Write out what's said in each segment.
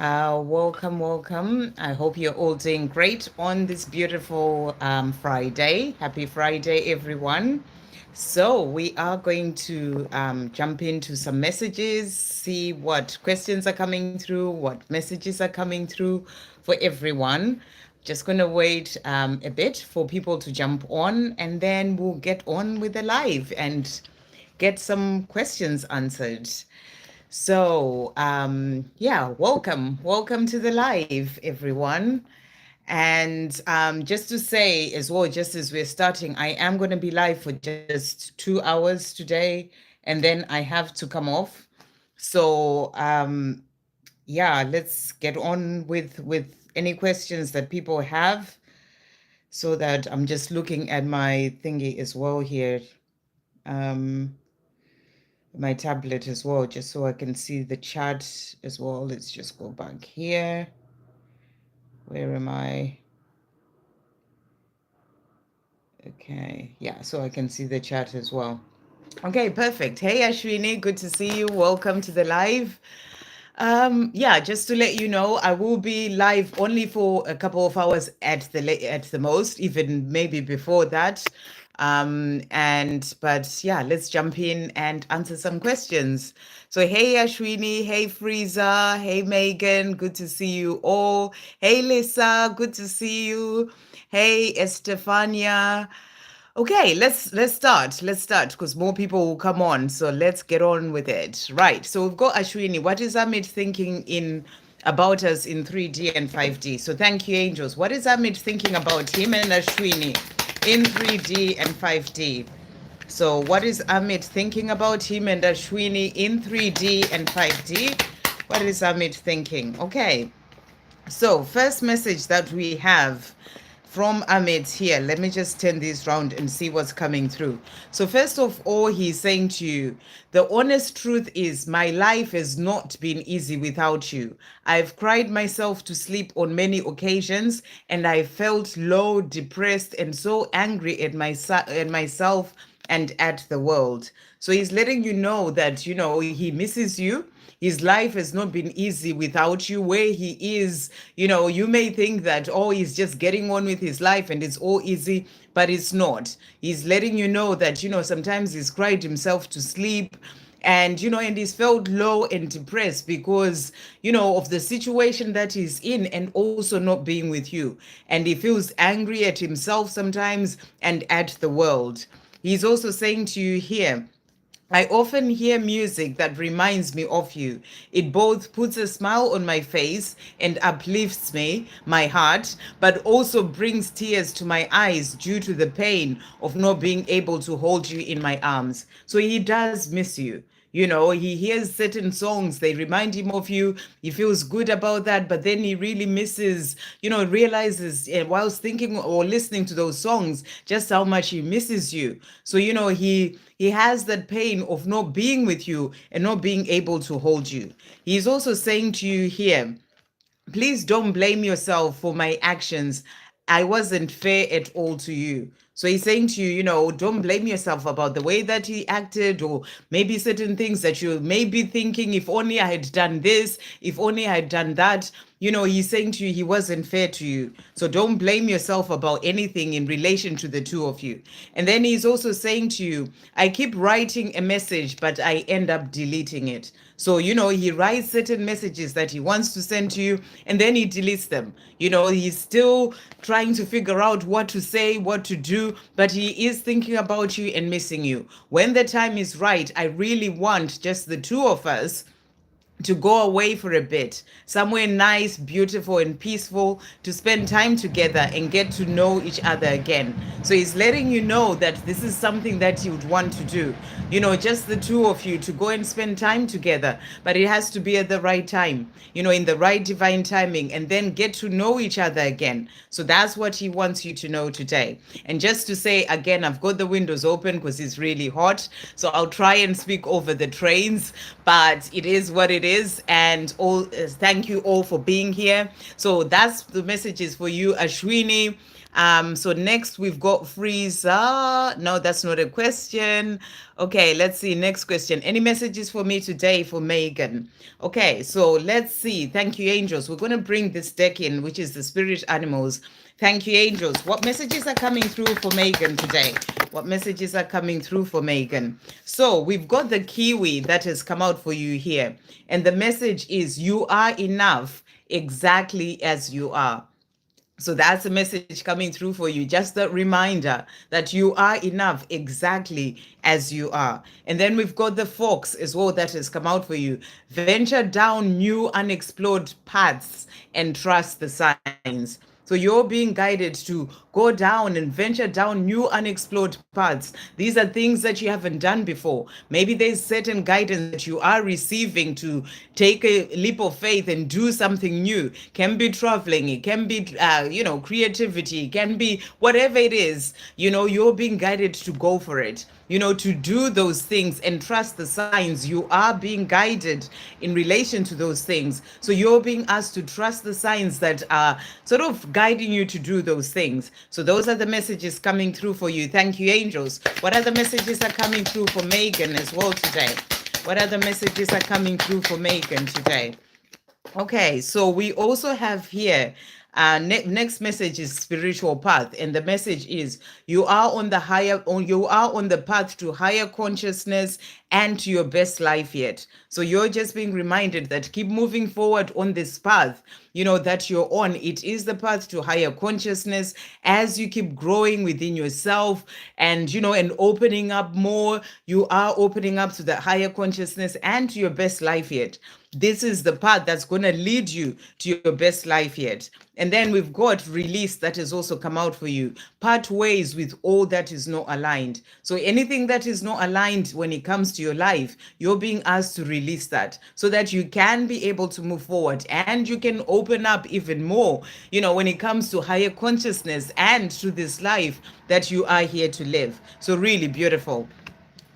Welcome. I hope you're all doing great on this beautiful Friday. Happy Friday, everyone. So, we are going to jump into some messages, see what questions are coming through, what messages are coming through for everyone. Just going to wait a bit for people to jump on, and then we'll get on with the live and get some questions answered. So, yeah, welcome to the live, everyone. And just to say as well, just as we're starting, I am going to be live for just 2 hours today, and then I have to come off. So, yeah, let's get on with any questions that people have, so that I'm just looking at my thingy as well here. Um, my tablet as well, just so I can see the chat as well. Let's just go back here. Where am I? Okay, yeah, so I can see the chat as well. Okay, perfect. Hey Ashini, good to see you. Welcome to the live. Yeah, just to let you know, I will be live only for a couple of hours at the most, even maybe before that. But yeah, let's jump in and answer some questions. So hey Ashwini, hey Frieza, hey Megan, good to see you all. Hey Lisa, good to see you. Hey Estefania. Okay, let's start. Let's start because more people will come on. So let's get on with it. Right. So we've got Ashwini. What is Amit thinking in about us in 3D and 5D? So thank you, angels. What is Amit thinking about him and Ashwini in 3D and 5D? So what is Amit thinking about him and Ashwini in 3D and 5D? What is Amit thinking? Okay. So, first message that we have from Amit here. Let me just turn this round and see what's coming through. So, first of all, he's saying to you, the honest truth is, my life has not been easy without you. I've cried myself to sleep on many occasions, and I felt low, depressed, and so angry at myself and at the world. So, he's letting you know that, he misses you. His life has not been easy without you. Where he is, you may think that, oh, he's just getting on with his life and it's all easy, but it's not. He's letting you know that, sometimes he's cried himself to sleep, and he's felt low and depressed because of the situation that he's in, and also not being with you. And he feels angry at himself sometimes and at the world. He's also saying to you here, I often hear music that reminds me of you. It both puts a smile on my face and uplifts my heart, but also brings tears to my eyes due to the pain of not being able to hold you in my arms. So he does miss you. He hears certain songs, they remind him of you. He feels good about that, but then he really misses, realizes whilst thinking or listening to those songs, just how much he misses you. So, he has that pain of not being with you and not being able to hold you. He's also saying to you here, please don't blame yourself for my actions. I wasn't fair at all to you. So he's saying to you, don't blame yourself about the way that he acted, or maybe certain things that you may be thinking, if only I had done this, if only I had done that. He's saying to you, he wasn't fair to you. So don't blame yourself about anything in relation to the two of you. And then he's also saying to you, I keep writing a message, but I end up deleting it. So, he writes certain messages that he wants to send to you, and then he deletes them. He's still trying to figure out what to say, what to do, but he is thinking about you and missing you. When the time is right, I really want just the two of us to go away for a bit, somewhere nice, beautiful, and peaceful, to spend time together and get to know each other again. So he's letting you know that this is something that you would want to do. Just the two of you to go and spend time together, but it has to be at the right time, in the right divine timing, and then get to know each other again. So that's what he wants you to know today. And just to say again, I've got the windows open because it's really hot. So I'll try and speak over the trains, but it is what it is. And thank you all for being here. So that's the messages for you, Ashwini. So next we've got Frieza. No, that's not a question. Okay, let's see. Next question. Any messages for me today for Megan? Okay, so let's see. Thank you, angels. We're going to bring this deck in, which is the spirit animals. Thank you, angels. What messages are coming through for Megan today? What messages are coming through for Megan? So we've got the Kiwi that has come out for you here. And the message is you are enough exactly as you are. So that's a message coming through for you. Just a reminder that you are enough exactly as you are. And then we've got the fox as well that has come out for you. Venture down new unexplored paths and trust the signs. So you're being guided to go down and venture down new unexplored paths. These are things that you haven't done before. Maybe there's certain guidance that you are receiving to take a leap of faith and do something new. Can be traveling, it can be, creativity, it can be whatever it is. You're being guided to go for it, to do those things and trust the signs. You are being guided in relation to those things. So you're being asked to trust the signs that are sort of guiding you to do those things. So those are the messages coming through for you. Thank you, angels. What other messages are coming through for Megan as well today? What other messages are coming through for Megan today? Okay, so we also have here next message is spiritual path, and the message is you are on the path to higher consciousness and to your best life yet. So you're just being reminded that keep moving forward on this path, that you're on. It is the path to higher consciousness as you keep growing within yourself and, and opening up more. You are opening up to the higher consciousness and to your best life yet. This is the path that's going to lead you to your best life yet. And then we've got release that has also come out for you. Part ways with all that is not aligned. So anything that is not aligned when it comes to your life, you're being asked to release that so that you can be able to move forward and you can open up even more, when it comes to higher consciousness and to this life that you are here to live. So really beautiful.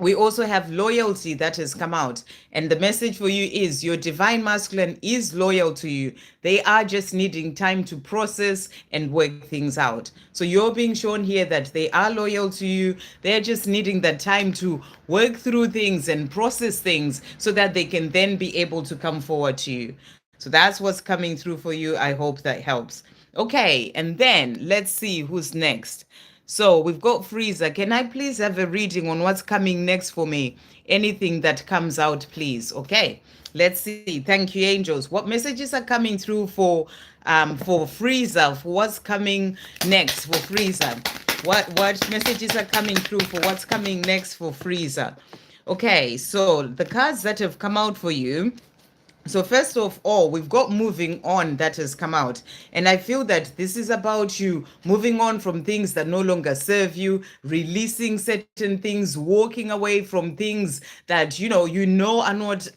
We also have loyalty that has come out. And the message for you is your divine masculine is loyal to you. They are just needing time to process and work things out. So you're being shown here that they are loyal to you. They're just needing that time to work through things and process things so that they can then be able to come forward to you. So that's what's coming through for you. I hope that helps. Okay, and then let's see who's next. So we've got Frieza. Can I please have a reading on what's coming next for me? Anything that comes out, please. Okay. Let's see. Thank you, angels. What messages are coming through for Frieza? For what's coming next for Frieza? What messages are coming through for what's coming next for Frieza? Okay. So the cards that have come out for you. So first of all, we've got moving on that has come out. And I feel that this is about you moving on from things that no longer serve you, releasing certain things, walking away from things that, are not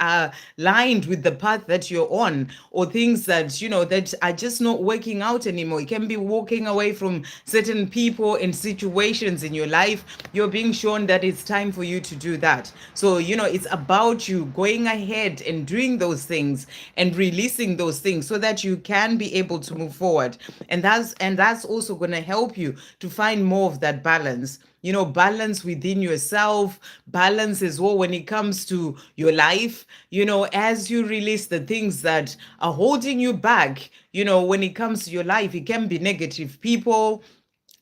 aligned with the path that you're on, or things that, that are just not working out anymore. You can be walking away from certain people and situations in your life. You're being shown that it's time for you to do that. So, it's about you going ahead and doing those things and releasing those things so that you can be able to move forward. And that's also going to help you to find more of that balance. Balance within yourself, balance as well when it comes to your life, as you release the things that are holding you back, when it comes to your life. It can be negative people,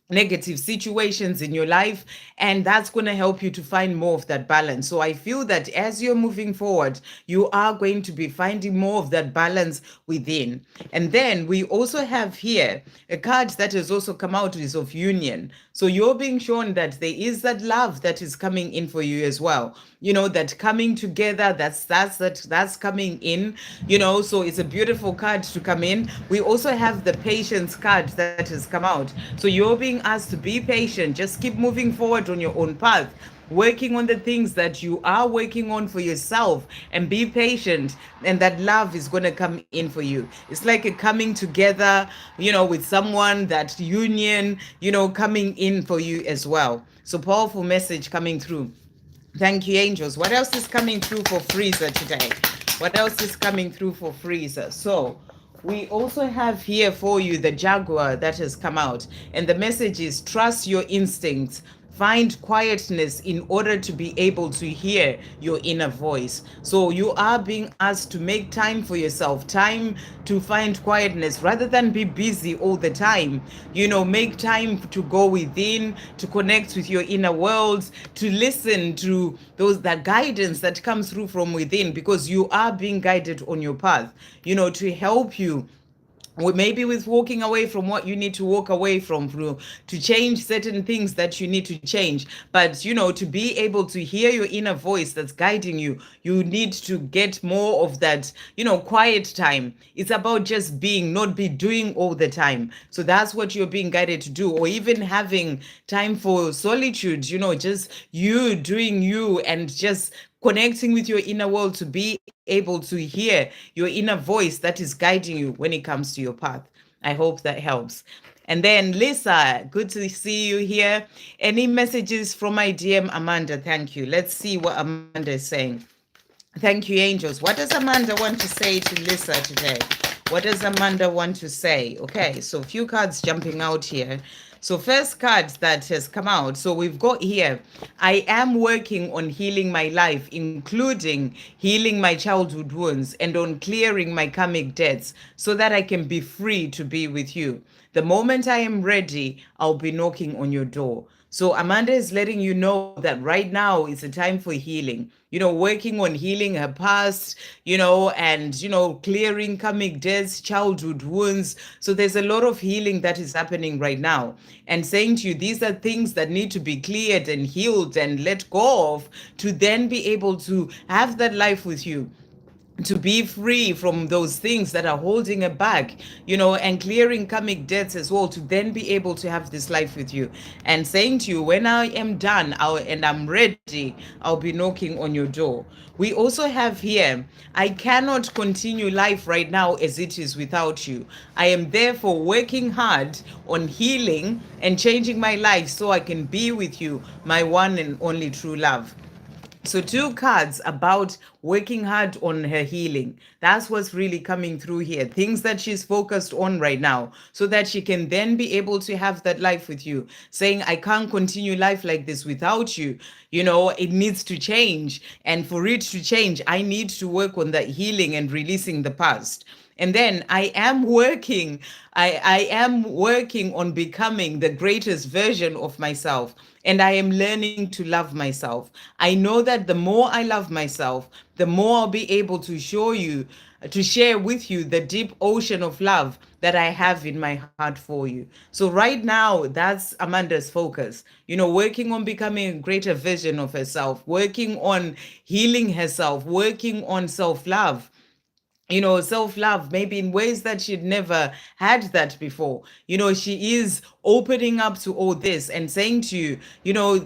negative situations in your life, and that's going to help you to find more of that balance. So I feel that as you're moving forward, you are going to be finding more of that balance within. And then we also have here a card that has also come out is of union. So you're being shown that there is that love that is coming in for you as well. That coming together, that's coming in, so it's a beautiful card to come in. We also have the patience card that has come out. So you're being asked to be patient, just keep moving forward on your own path, working on the things that you are working on for yourself, and be patient, and that love is going to come in for you. It's like a coming together, with someone, that union, coming in for you as well. So powerful message coming through. Thank you, angels. What else is coming through for Frieza today? What else is coming through for Frieza? So we also have here for you the Jaguar that has come out. And the message is trust your instincts. find quietness in order to be able to hear your inner voice. So you are being asked to make time for yourself, time to find quietness rather than be busy all the time. Make time to go within, to connect with your inner world, to listen to that guidance that comes through from within, because you are being guided on your path, to help you maybe with walking away from what you need to walk away from, to change certain things that you need to change. But to be able to hear your inner voice that's guiding you, you need to get more of that quiet time. It's about just being, not be doing all the time. So that's what you're being guided to do. Or even having time for solitude, just you doing you, and just connecting with your inner world to be able to hear your inner voice that is guiding you when it comes to your path. I hope that helps. And then Lisa, good to see you here. Any messages from my DM Amanda? Thank you. Let's see what Amanda is saying. Thank you, angels. What does Amanda want to say to Lisa today? What does Amanda want to say? Okay, so a few cards jumping out here. So first card that has come out. So we've got here, I am working on healing my life, including healing my childhood wounds and on clearing my karmic debts so that I can be free to be with you. The moment I am ready, I'll be knocking on your door. So Amanda is letting you know that right now is a time for healing, working on healing her past, and, clearing karmic debts, childhood wounds. So there's a lot of healing that is happening right now, and saying to you, these are things that need to be cleared and healed and let go of to then be able to have that life with you, to be free from those things that are holding her back, and clearing karmic debts as well, to then be able to have this life with you. And saying to you, when I am done and I'm ready, I'll be knocking on your door. We also have here, I cannot continue life right now as it is without you. I am therefore working hard on healing and changing my life so I can be with you, my one and only true love. So two cards about working hard on her healing. That's what's really coming through here. Things that she's focused on right now so that she can then be able to have that life with you. Saying, I can't continue life like this without you. It needs to change. And for it to change, I need to work on that healing and releasing the past. And then I am working on becoming the greatest version of myself. And I am learning to love myself. I know that the more I love myself, the more I'll be able to share with you the deep ocean of love that I have in my heart for you. So right now, that's Amanda's focus, working on becoming a greater version of herself, working on healing herself, working on self-love. Self-love, maybe in ways that she'd never had that before. She is opening up to all this and saying to you,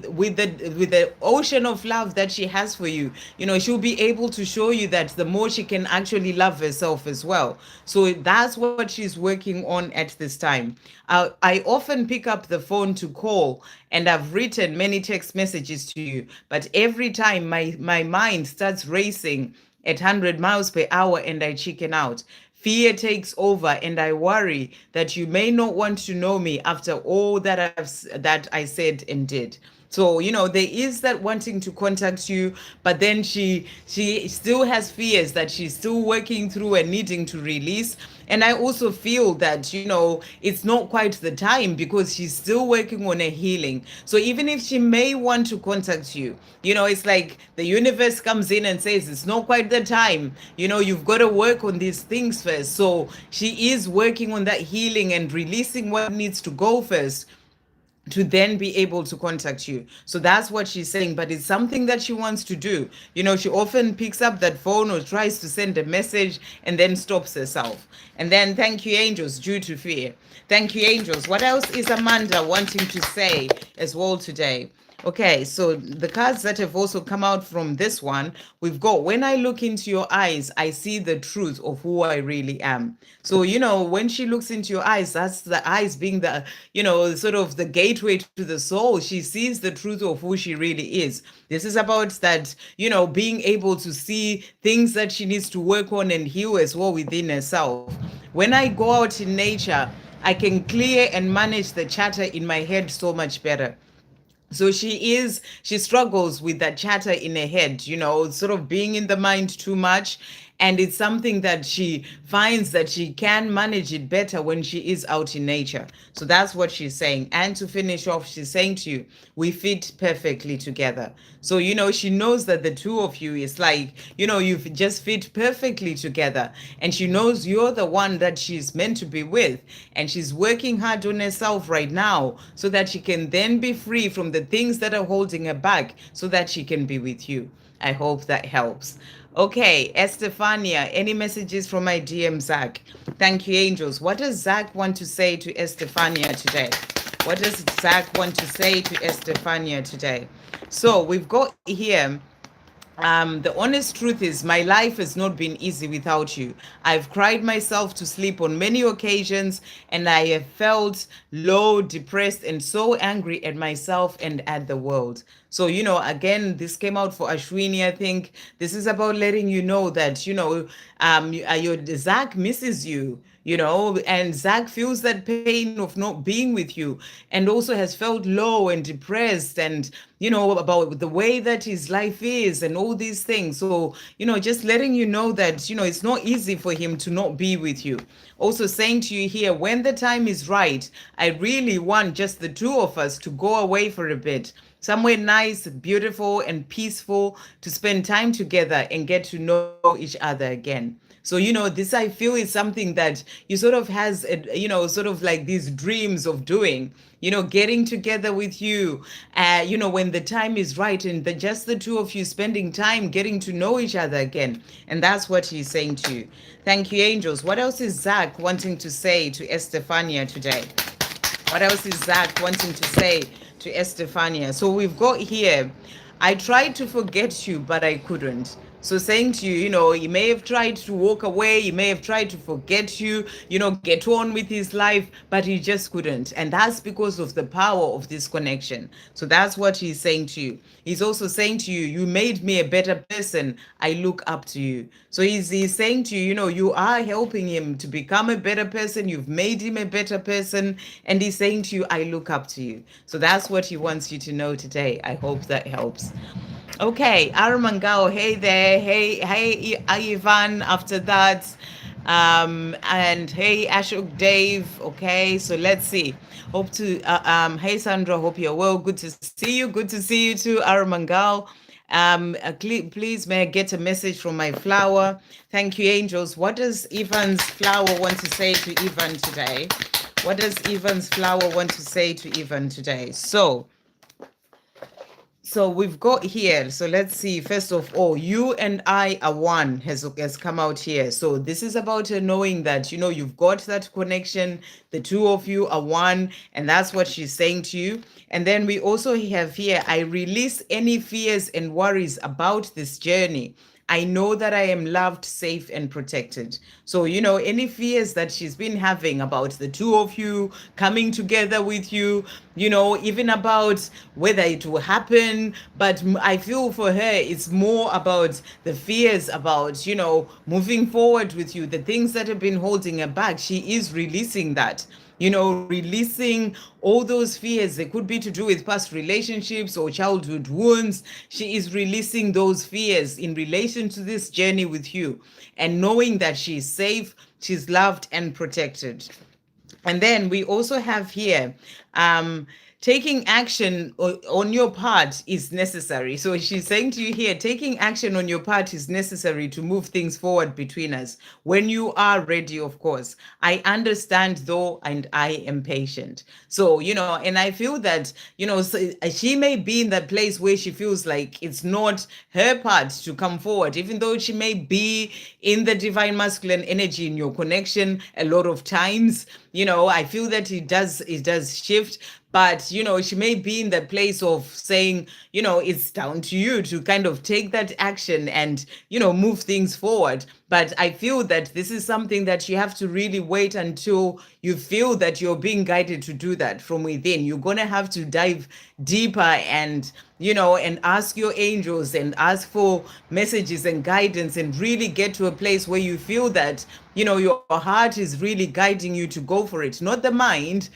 with the ocean of love that she has for you, she'll be able to show you that the more she can actually love herself as well. So that's what she's working on at this time. I often pick up the phone to call, and I've written many text messages to you, but every time my mind starts racing at 100 miles per hour and I chicken out. Fear takes over and I worry that you may not want to know me after all that I said and did. So, there is that wanting to contact you, but then she still has fears that she's still working through and needing to release. And I also feel that, it's not quite the time because she's still working on a healing. So even if she may want to contact you, it's like the universe comes in and says, it's not quite the time. You've got to work on these things first. So she is working on that healing and releasing what needs to go first to then be able to contact you. So that's what she's saying, but it's something that she wants to do. She often picks up that phone or tries to send a message and then stops herself. And then thank you, angels, due to fear. Thank you, angels. What else is Amanda wanting to say as well today? Okay, so the cards that have also come out from this one, we've got, when I look into your eyes, I see the truth of who I really am. So, when she looks into your eyes, that's the eyes being the, sort of the gateway to the soul. She sees the truth of who she really is. This is about that, being able to see things that she needs to work on and heal as well within herself. When I go out in nature, I can clear and manage the chatter in my head so much better. So she struggles with that chatter in her head, sort of being in the mind too much. And it's something that she finds that she can manage it better when she is out in nature. So that's what she's saying. And to finish off, she's saying to you, we fit perfectly together. So, she knows that the two of you is like, you've just fit perfectly together. And she knows you're the one that she's meant to be with. And she's working hard on herself right now so that she can then be free from the things that are holding her back so that she can be with you. I hope that helps. Okay, Estefania, any messages from my DM, Zach? Thank you, angels. What does Zach want to say to Estefania today? What does Zach want to say to Estefania today? So we've got here, the honest truth is my life has not been easy without you. I've cried myself to sleep on many occasions, and I have felt low, depressed, and so angry at myself and at the world. So, again, this came out for Ashwini, I think. This is about letting you know that, your Zach misses you, and Zach feels that pain of not being with you, and also has felt low and depressed, and about the way that his life is and all these things. So, just letting you know that, it's not easy for him to not be with you. Also saying to you here, when the time is right, I really want just the two of us to go away for a bit, somewhere nice, beautiful, and peaceful, to spend time together and get to know each other again. So, this I feel is something that you sort of has, sort of like these dreams of doing, getting together with you, when the time is right, and just the two of you spending time getting to know each other again. And that's what he's saying to you. Thank you, angels. What else is Zach wanting to say to Estefania today? What else is Zach wanting to say to Estefania? So we've got here, I tried to forget you, but I couldn't. So saying to you, he may have tried to walk away, he may have tried to forget you, get on with his life, but he just couldn't. And that's because of the power of this connection. So that's what he's saying to you. He's also saying to you, you made me a better person. I look up to you. So he's saying to you, you are helping him to become a better person. You've made him a better person. And he's saying to you, I look up to you. So that's what he wants you to know today. I hope that helps. Okay, Aramangao, hey there. Hey, Ivan, after that. And hey, Ashok Dave. Okay, so let's see. Hey, Sandra, hope you're well. Good to see you. Good to see you too, Aramangao. Please, may I get a message from my flower? Thank you, angels. What does Ivan's flower want to say to Ivan today? What does Ivan's flower want to say to Ivan today? So we've got here, so let's see, first of all, you and I are one has come out here. So this is about knowing that, you've got that connection, the two of you are one, and that's what she's saying to you. And then we also have here, I release any fears and worries about this journey. I know that I am loved, safe, and protected. So, any fears that she's been having about the two of you coming together with you, even about whether it will happen. But I feel for her, it's more about the fears about, moving forward with you, the things that have been holding her back. She is releasing that. Releasing all those fears. They could be to do with past relationships or childhood wounds. She is releasing those fears in relation to this journey with you, and knowing that she's safe, she's loved and protected. And then we also have here, taking action on your part is necessary. So she's saying to you here, taking action on your part is necessary to move things forward between us. When you are ready, of course. I understand though, and I am patient. So, and I feel that, so she may be in that place where she feels like it's not her part to come forward, even though she may be in the divine masculine energy in your connection a lot of times. I feel that it does shift, but she may be in the place of saying, it's down to you to kind of take that action and move things forward. But I feel that this is something that you have to really wait until you feel that you're being guided to do that from within. You're going to have to dive deeper and and ask your angels and ask for messages and guidance, and really get to a place where you feel that your heart is really guiding you to go for it, not the mind,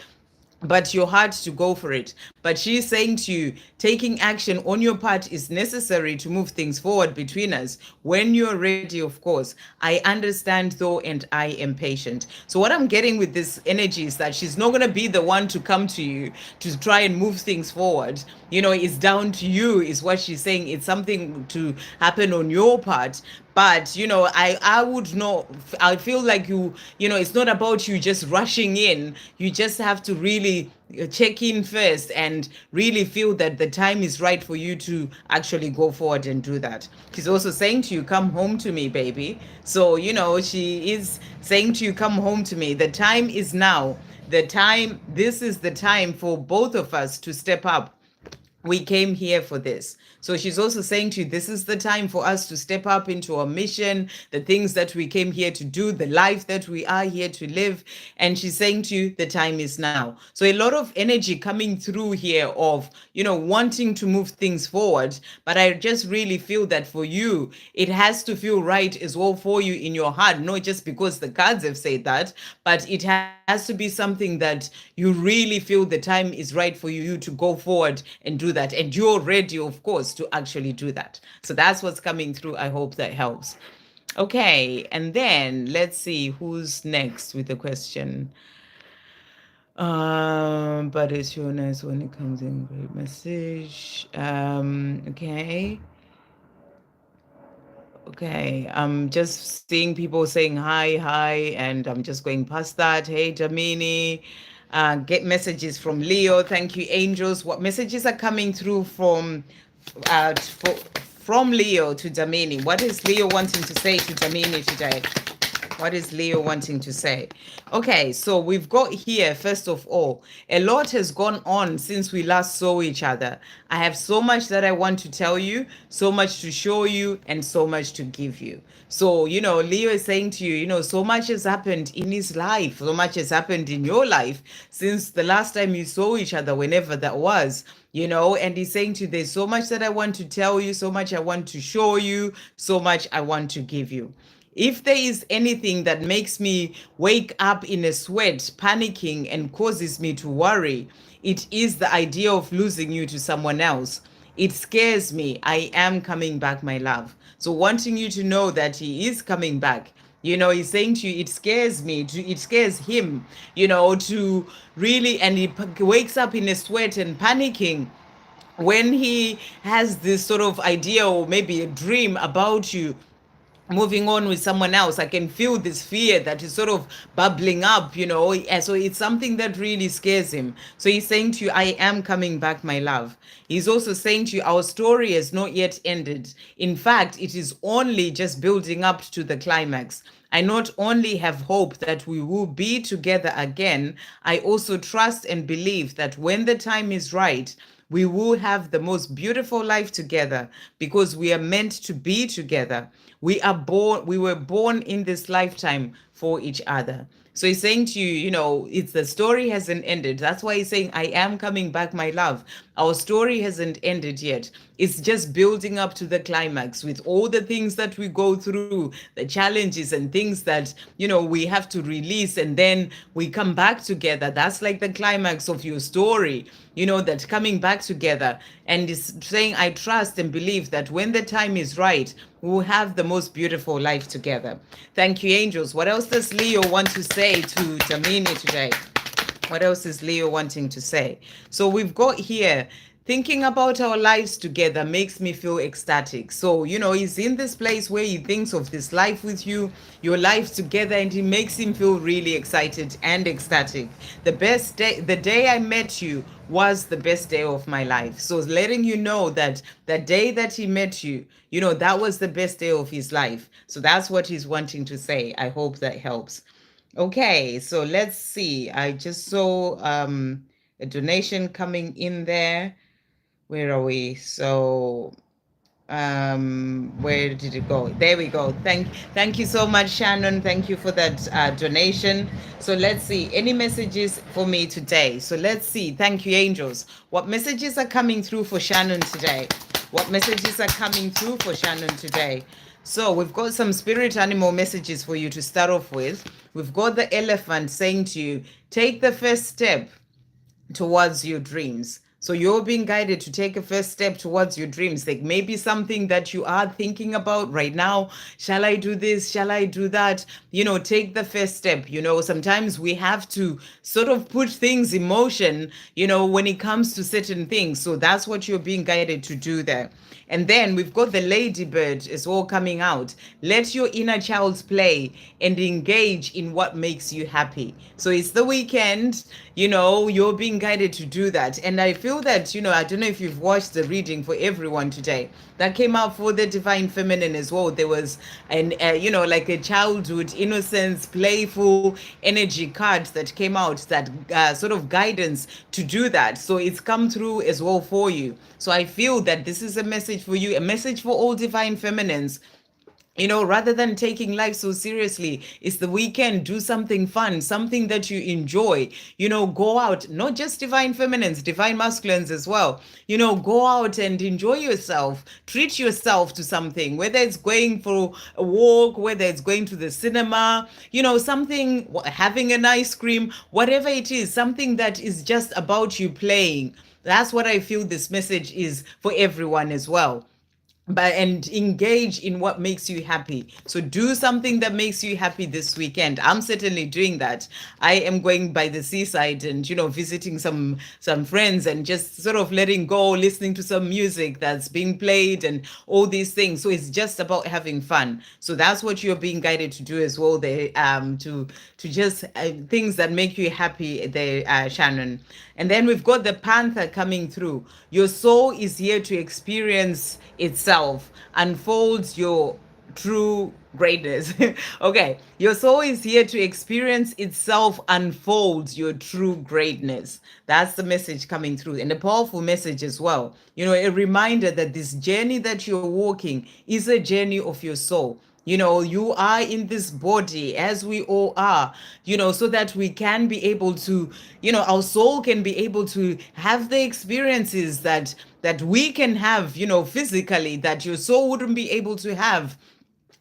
but your heart to go for it. But she's saying to you, taking action on your part is necessary to move things forward between us. When you're ready, of course. I understand though, and I am patient. So what I'm getting with this energy is that she's not going to be the one to come to you to try and move things forward. It's down to you, is what she's saying. It's something to happen on your part. But I would not, I feel like it's not about you just rushing in. You just have to really check in first and really feel that the time is right for you to actually go forward and do that. She's also saying to you, come home to me, baby. So she is saying to you, come home to me. The time is now. This is the time for both of us to step up. We came here for this. So she's also saying to you, this is the time for us to step up into our mission, the things that we came here to do, the life that we are here to live. And she's saying to you, the time is now. So a lot of energy coming through here of, wanting to move things forward. But I just really feel that for you, it has to feel right as well for you in your heart, not just because the cards have said that, but it has to be something that you really feel the time is right for you to go forward and do that. And you're ready, of course, to actually do that. So that's what's coming through. I hope that helps. Okay, and then let's see who's next with the question. But it's your nice when it comes in. Great message. Okay, I'm just seeing people saying hi, and I'm just going past that. Hey, Damini. Get messages from Leo. Thank you, angels. What messages are coming through from Leo to Damini? What is Leo wanting to say to Damini today? What is Leo wanting to say? Okay, so we've got here, first of all, a lot has gone on since we last saw each other. I have so much that I want to tell you, so much to show you, and so much to give you. So, Leo is saying to you, so much has happened in his life, so much has happened in your life since the last time you saw each other, whenever that was. And he's saying to you, there's so much that I want to tell you, so much I want to show you, so much I want to give you. If there is anything that makes me wake up in a sweat, panicking, and causes me to worry, it is the idea of losing you to someone else. It scares me. I am coming back, my love. So wanting you to know that he is coming back. He's saying to you, it scares me, it scares him, to really, and he wakes up in a sweat and panicking when he has this sort of idea or maybe a dream about you moving on with someone else. I can feel this fear that is sort of bubbling up, and so it's something that really scares him. So he's saying to you, I am coming back, my love. He's also saying to you, our story has not yet ended. In fact, it is only just building up to the climax. I not only have hope that we will be together again, I also trust and believe that when the time is right, we will have the most beautiful life together because we are meant to be together. We were born in this lifetime for each other. So he's saying to you, it's the story hasn't ended. That's why he's saying, I am coming back, my love. Our story hasn't ended yet. It's just building up to the climax with all the things that we go through, the challenges and things that, we have to release, and then we come back together. That's like the climax of your story, that coming back together. And it's saying, I trust and believe that when the time is right, we'll have the most beautiful life together. Thank you, angels. What else does Leo want to say to Damini today? What else is Leo wanting to say? So we've got here, thinking about our lives together makes me feel ecstatic. So, he's in this place where he thinks of this life with you, your life together, and it makes him feel really excited and ecstatic. The day I met you was the best day of my life. So letting you know that the day that he met you, that was the best day of his life. So that's what he's wanting to say. I hope that helps. Okay, so let's see. I just saw a donation coming in there. Where are we? So where did it go? There we go. Thank you so much, Shannon. Thank you for that donation. So let's see, any messages for me today? So let's see. Thank you, angels. What messages are coming through for Shannon today? What messages are coming through for Shannon today? So we've got some spirit animal messages for you to start off with. We've got the elephant saying to you, take the first step. towards your dreams. So you're being guided to take a first step towards your dreams. Like maybe something that you are thinking about right now. Shall I do this? Shall I do that? Take the first step. Sometimes we have to sort of put things in motion, when it comes to certain things. So that's what you're being guided to do there. And then we've got the ladybird is all coming out. Let your inner child play and engage in what makes you happy. So it's the weekend, you're being guided to do that. And I feel that, I don't know if you've watched the reading for everyone today that came out for the divine feminine as well. There was like a childhood innocence, playful energy card that came out, that sort of guidance to do that. So it's come through as well for you. So I feel that this is a message for you, a message for all divine feminines. Rather than taking life so seriously, it's the weekend, do something fun, something that you enjoy. Go out, not just divine feminines, divine masculines as well. Go out and enjoy yourself, treat yourself to something, whether it's going for a walk, whether it's going to the cinema, something, having an ice cream, whatever it is, something that is just about you playing. That's what I feel this message is for everyone as well. And engage in what makes you happy. So do something that makes you happy this weekend. I'm certainly doing that. I am going by the seaside and visiting some friends and just sort of letting go, listening to some music that's being played and all these things. So it's just about having fun. So that's what you're being guided to do as well there, to just things that make you happy there, Shannon. And then we've got the panther coming through. Your soul is here to experience itself, unfolds your true greatness. Okay, your soul is here to experience itself, unfolds your true greatness. That's the message coming through, and a powerful message as well. A reminder that this journey that you're walking is a journey of your soul. You are in this body, as we all are, so that we can be able to, our soul can be able to have the experiences that we can have, physically, that your soul wouldn't be able to have.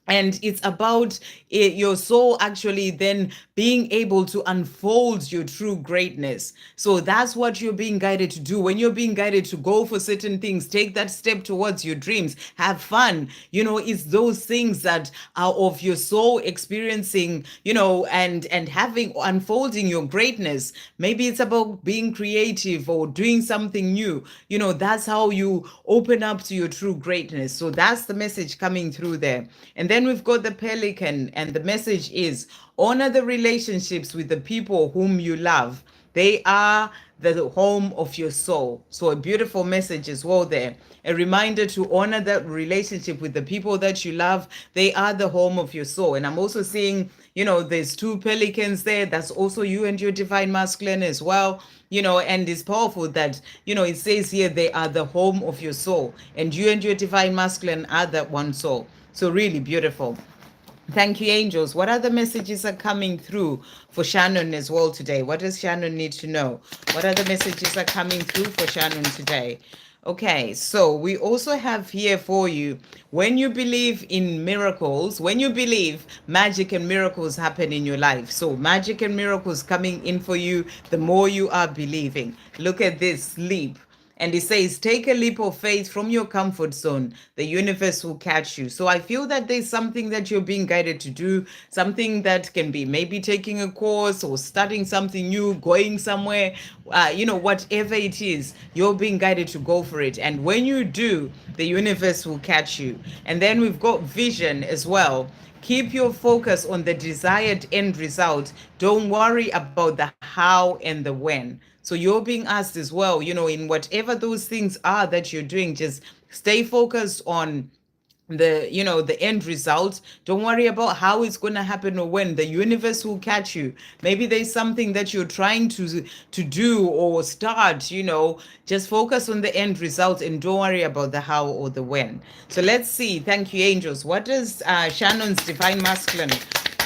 And it's about your soul actually then being able to unfold your true greatness. So that's what you're being guided to do. When you're being guided to go for certain things, take that step towards your dreams, have fun. It's those things that are of your soul experiencing, and having, unfolding your greatness. Maybe it's about being creative or doing something new. That's how you open up to your true greatness. So that's the message coming through there. And then we've got the pelican, and the message is honor the relationships with the people whom you love. They are the home of your soul. So a beautiful message as well there. A reminder to honor that relationship with the people that you love. They are the home of your soul. And I'm also seeing, there's two pelicans there. That's also you and your divine masculine as well. And it's powerful that, it says here they are the home of your soul. And you and your divine masculine are that one soul. So really beautiful. Thank you, angels. What other messages are coming through for Shannon as well today? What does Shannon need to know? What other messages are coming through for Shannon today? Okay, so we also have here for you, when you believe in miracles, when you believe, magic and miracles happen in your life. So magic and miracles coming in for you the more you are believing. Look at this leap. And it says, take a leap of faith from your comfort zone. The universe will catch you. So I feel that there's something that you're being guided to do, something that can be maybe taking a course or studying something new, going somewhere, whatever it is, you're being guided to go for it. And when you do, the universe will catch you. And then we've got vision as well. Keep your focus on the desired end result. Don't worry about the how and the when. So you're being asked as well, in whatever those things are that you're doing, just stay focused on the end result. Don't worry about how it's going to happen or when. The universe will catch you. Maybe there's something that you're trying to do or start, just focus on the end result and don't worry about the how or the when. So let's see. Thank you, angels. What does Shannon's divine masculine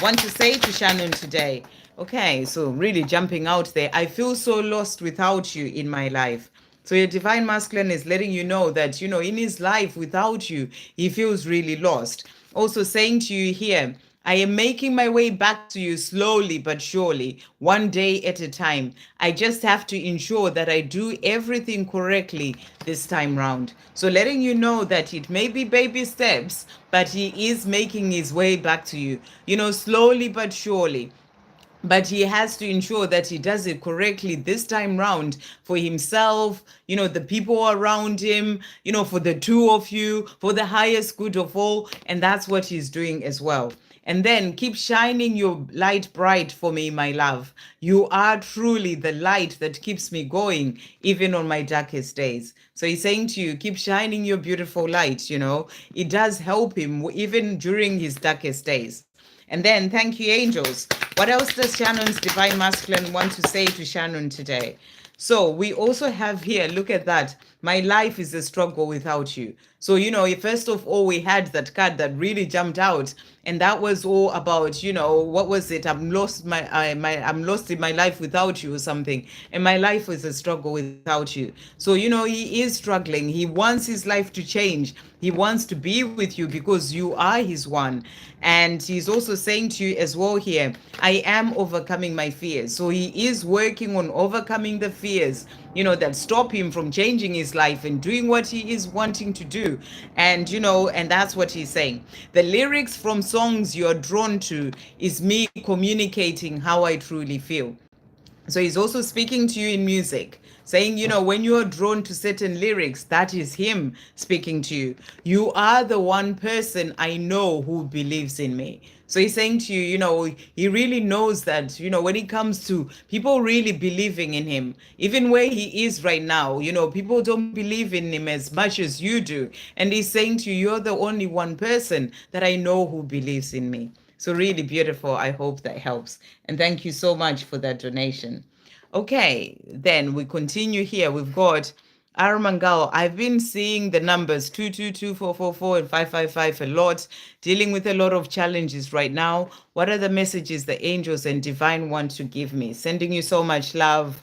want to say to Shannon today? Okay, so really jumping out there. I feel so lost without you in my life. So your divine masculine is letting you know that, in his life without you, he feels really lost. Also saying to you here, I am making my way back to you slowly but surely, one day at a time. I just have to ensure that I do everything correctly this time round. So letting you know that it may be baby steps, but he is making his way back to you, slowly but surely. But he has to ensure that he does it correctly this time round for himself, the people around him, for the two of you, for the highest good of all. And that's what he's doing as well. And then keep shining your light bright for me, my love. You are truly the light that keeps me going, even on my darkest days. So he's saying to you, keep shining your beautiful light, It does help him even during his darkest days. And then, thank you, angels. What else does Shannon's Divine Masculine want to say to Shannon today? So we also have here, look at that. My life is a struggle without you. So, first of all, we had that card that really jumped out. And that was all about, what was it? I'm lost I'm lost in my life without you or something. And my life is a struggle without you. So, he is struggling. He wants his life to change. He wants to be with you because you are his one. And he's also saying to you as well here, I am overcoming my fears. So he is working on overcoming the fears, that stop him from changing his life and doing what he is wanting to do. And, and that's what he's saying. The lyrics from songs you're drawn to is me communicating how I truly feel. So he's also speaking to you in music, saying, when you are drawn to certain lyrics, that is him speaking to you. You are the one person I know who believes in me. So he's saying to you, he really knows that, when it comes to people really believing in him, even where he is right now, people don't believe in him as much as you do. And he's saying to you, you're the only one person that I know who believes in me. So really beautiful. I hope that helps. And thank you so much for that donation. Okay, then we continue here. We've got Aramangal. I've been seeing the numbers 222, 444, and 555 a lot, dealing with a lot of challenges right now. What are the messages the angels and divine want to give me? Sending you so much love,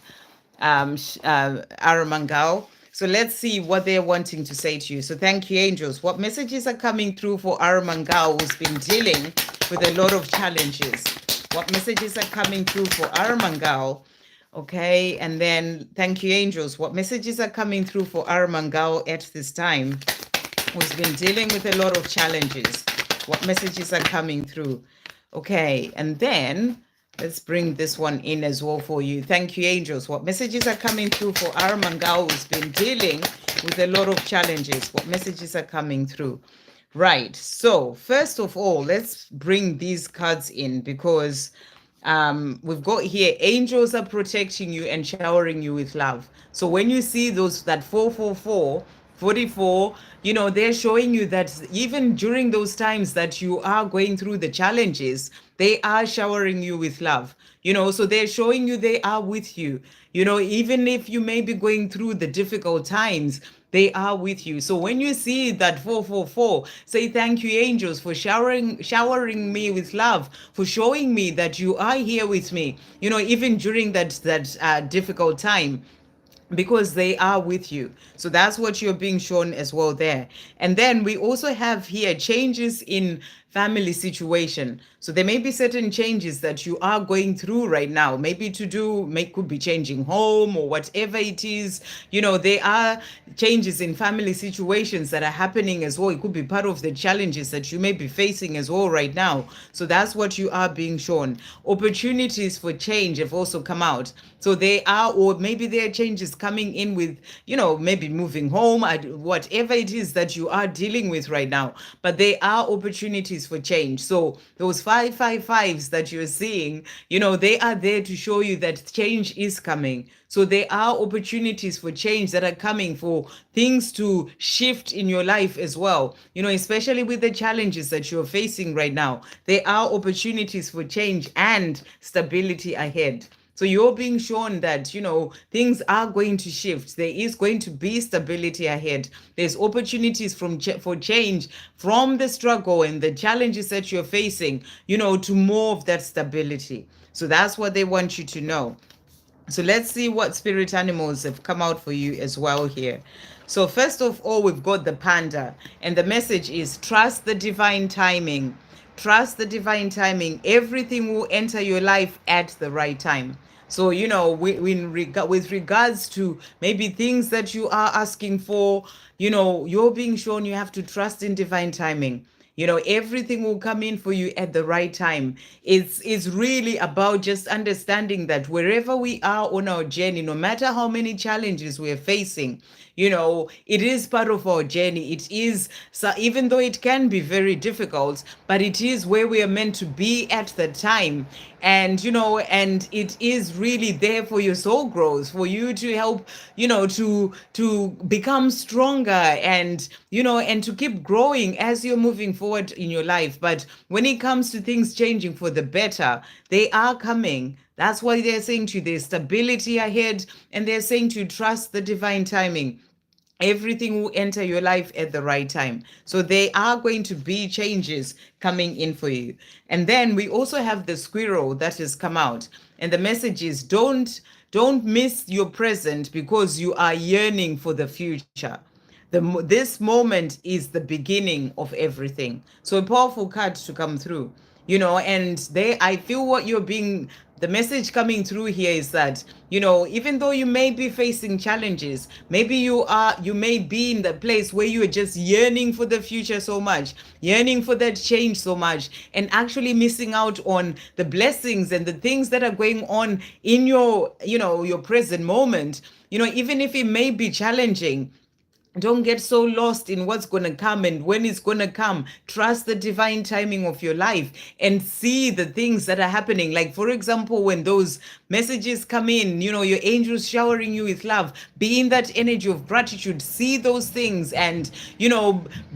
Aramangal. So let's see what they're wanting to say to you. So thank you, angels. What messages are coming through for Aramangal, who's been dealing with a lot of challenges? What messages are coming through for Aramangal? Okay, and then thank you, angels. What messages are coming through for Aramangal at this time, who's been dealing with a lot of challenges? What messages are coming through? Okay, and then let's bring this one in as well for you. Thank you, angels. What messages are coming through for Aramangal, who's been dealing with a lot of challenges? What messages are coming through? Right. So first of all, let's bring these cards in because we've got here angels are protecting you and showering you with love. So when you see that 444, 44, they're showing you that even during those times that you are going through the challenges, they are showering you with love. So they're showing you they are with you. Even if you may be going through the difficult times, they are with you. So when you see that 444, say thank you, angels, for showering me with love, for showing me that you are here with me, even during that difficult time, because they are with you. So that's what you're being shown as well there. And then we also have here changes in family situation. So there may be certain changes that you are going through right now, maybe could be changing home or whatever it is. There are changes in family situations that are happening as well. It could be part of the challenges that you may be facing as well right now. So that's what you are being shown. Opportunities for change have also come out. So or maybe there are changes coming in with, maybe moving home, whatever it is that you are dealing with right now. But there are opportunities for change. So those 555s that you're seeing, they are there to show you that change is coming. So there are opportunities for change that are coming, for things to shift in your life as well. Especially with the challenges that you're facing right now, there are opportunities for change and stability ahead. So you're being shown that, things are going to shift. There is going to be stability ahead. There's opportunities for change from the struggle and the challenges that you're facing, to more of that stability. So that's what they want you to know. So let's see what spirit animals have come out for you as well here. So first of all, we've got the panda, and the message is trust the divine timing. trust the divine timing. Everything will enter your life at the right time. So, with regards to maybe things that you are asking for, you're being shown you have to trust in divine timing. Everything will come in for you at the right time. It's really about just understanding that wherever we are on our journey, no matter how many challenges we're facing, it is part of our journey. It is, so even though it can be very difficult, but it is where we are meant to be at the time. And it is really there for your soul growth, for you to help, to become stronger, and to keep growing as you're moving forward in your life. But when it comes to things changing for the better, they are coming. That's why they're saying to you there's stability ahead, and they're saying to trust the divine timing. Everything will enter your life at the right time. So there are going to be changes coming in for you. And then we also have the squirrel that has come out. And the message is don't miss your present because you are yearning for the future. This moment is the beginning of everything. So a powerful card to come through, and I feel what you're being, the message coming through here is that, even though you may be facing challenges, maybe you may be in the place where you are just yearning for the future so much, yearning for that change so much, and actually missing out on the blessings and the things that are going on in your present moment. Even if it may be challenging, don't get so lost in what's going to come and when it's going to come. Trust the divine timing of your life and see the things that are happening. Like, for example, when those messages come in, your angels showering you with love, be in that energy of gratitude, see those things, and,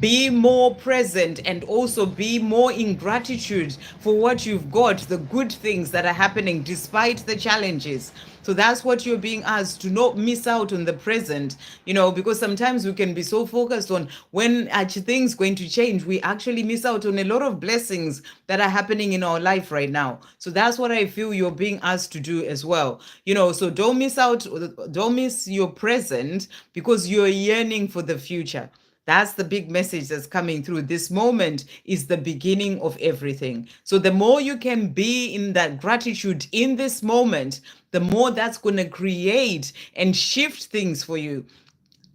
be more present, and also be more in gratitude for what you've got, the good things that are happening despite the challenges. So that's what you're being asked, to not miss out on the present, because sometimes we can be so focused on when things going to change, we actually miss out on a lot of blessings that are happening in our life right now. So that's what I feel you're being asked to do as well. So don't miss your present because you're yearning for the future. That's the big message that's coming through. This moment is the beginning of everything. So the more you can be in that gratitude in this moment, the more that's going to create and shift things for you.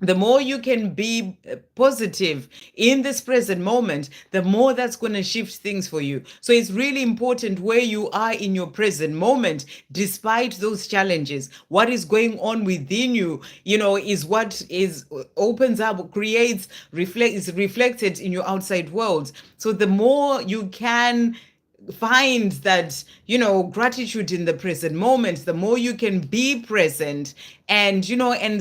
The more you can be positive in this present moment, the more that's going to shift things for you. So it's really important where you are in your present moment, despite those challenges. What is going on within you, is what opens up, creates, is reflected in your outside world. So the more you can find that gratitude in the present moment, the more you can be present, and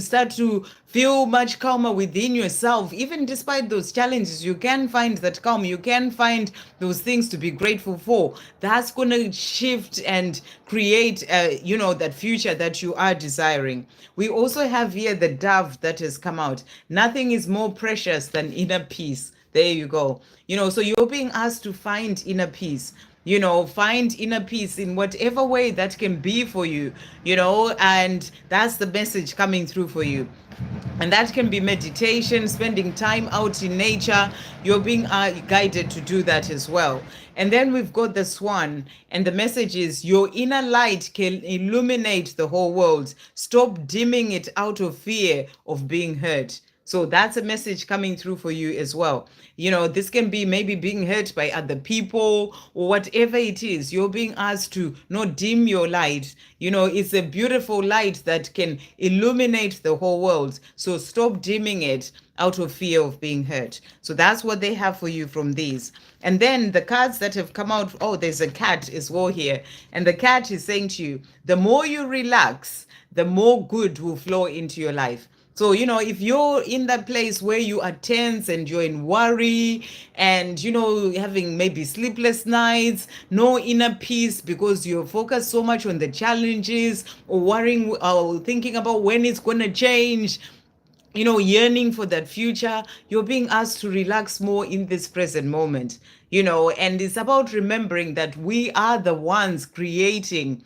start to feel much calmer within yourself. Even despite those challenges, you can find that calm, you can find those things to be grateful for. That's going to shift and create that future that you are desiring. We also have here the dove that has come out. Nothing is more precious than inner peace. There you go. So you're being asked to find inner peace. Find inner peace in whatever way that can be for you, and that's the message coming through for you. And that can be meditation, spending time out in nature. You're being guided to do that as well. And then we've got the swan, and the message is your inner light can illuminate the whole world. Stop dimming it out of fear of being hurt. So that's a message coming through for you as well. This can be maybe being hurt by other people or whatever it is. You're being asked to not dim your light. It's a beautiful light that can illuminate the whole world. So stop dimming it out of fear of being hurt. So that's what they have for you from these. And then the cards that have come out, there's a cat as well here. And the cat is saying to you, the more you relax, the more good will flow into your life. So, if you're in that place where you are tense and you're in worry and, having maybe sleepless nights, no inner peace because you're focused so much on the challenges or worrying or thinking about when it's going to change, yearning for that future, you're being asked to relax more in this present moment, and it's about remembering that we are the ones creating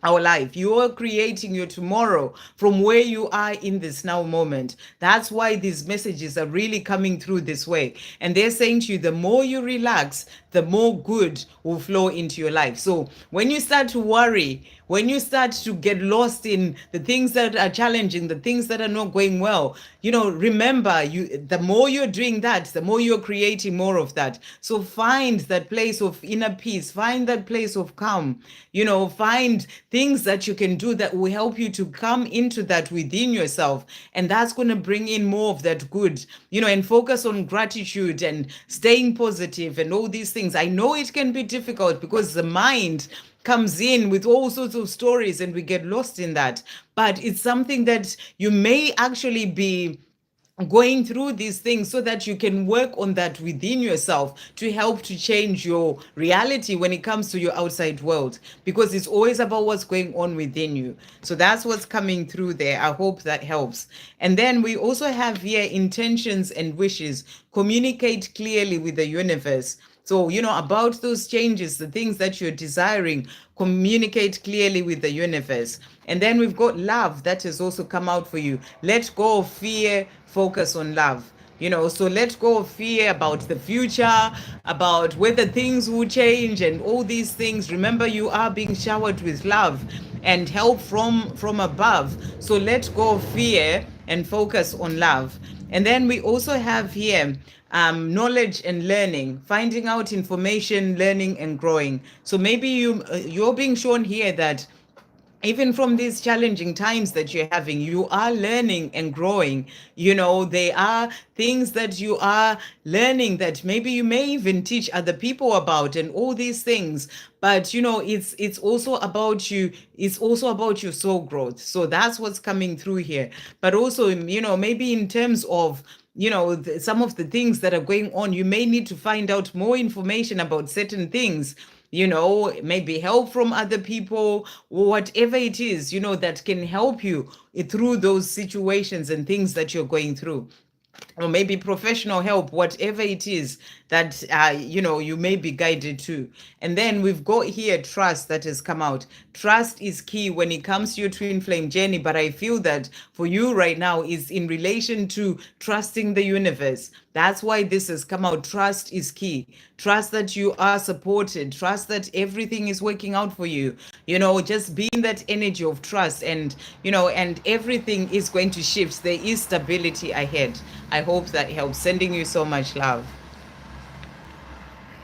our life. You are creating your tomorrow from where you are in this now moment. That's why these messages are really coming through this way. And they're saying to you, the more you relax, the more good will flow into your life. So when you start to worry, when you start to get lost in the things that are challenging, the things that are not going well, remember, the more you're doing that, the more you're creating more of that. So find that place of inner peace, find that place of calm, find things that you can do that will help you to come into that within yourself. And that's going to bring in more of that good, and focus on gratitude and staying positive and all these things. I know it can be difficult because the mind comes in with all sorts of stories and we get lost in that. But it's something that you may actually be going through these things so that you can work on that within yourself to help to change your reality when it comes to your outside world, because it's always about what's going on within you. So that's what's coming through there. I hope that helps. And then we also have here intentions and wishes. Communicate clearly with the universe. So, about those changes, the things that you're desiring, communicate clearly with the universe. And then we've got love that has also come out for you. Let go of fear, focus on love. So let go of fear about the future, about whether things will change and all these things. Remember, you are being showered with love and help from above. So let go of fear and focus on love. And then we also have here knowledge and learning, finding out information, learning and growing. So maybe you're being shown here that even from these challenging times that you're having, you are learning and growing. There are things that you are learning that maybe you may even teach other people about and all these things. But it's also about you. It's also about your soul growth. So that's what's coming through here. But also, maybe in terms of some of the things that are going on, you may need to find out more information about certain things, maybe help from other people, or whatever it is, that can help you through those situations and things that you're going through. Or maybe professional help, whatever it is that you may be guided to. And then we've got here trust that has come out. Trust is key when it comes to your twin flame journey, but I feel that for you right now is in relation to trusting the universe. That's why this has come out. Trust is key. Trust that you are supported. Trust that everything is working out for you. Just be in that energy of trust, and and everything is going to shift. There is stability ahead. I hope that helps. Sending you so much love.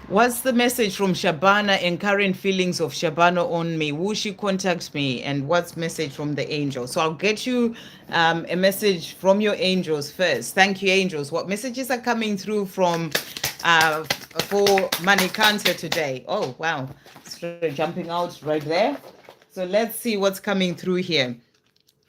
What's the message from Shabana and current feelings of Shabana on me? Will she contact me? And what's message from the angels? So I'll get you a message from your angels first. Thank you, angels. What messages are coming through from for Manikanta today? Oh, wow. It's jumping out right there. So let's see what's coming through here.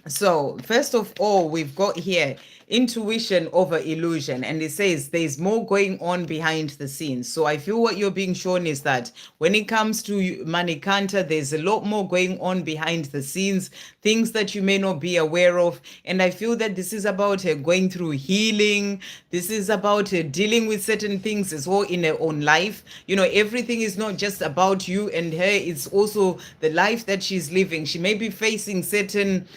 So first of all, we've got here intuition over illusion, and it says there's more going on behind the scenes. So I feel what you're being shown is that when it comes to Manikanta, there's a lot more going on behind the scenes, things that you may not be aware of. And I feel that this is about going through healing. This is about dealing with certain things as well in her own life. Everything is not just about you and her, it's also the life that she's living. She may be facing certain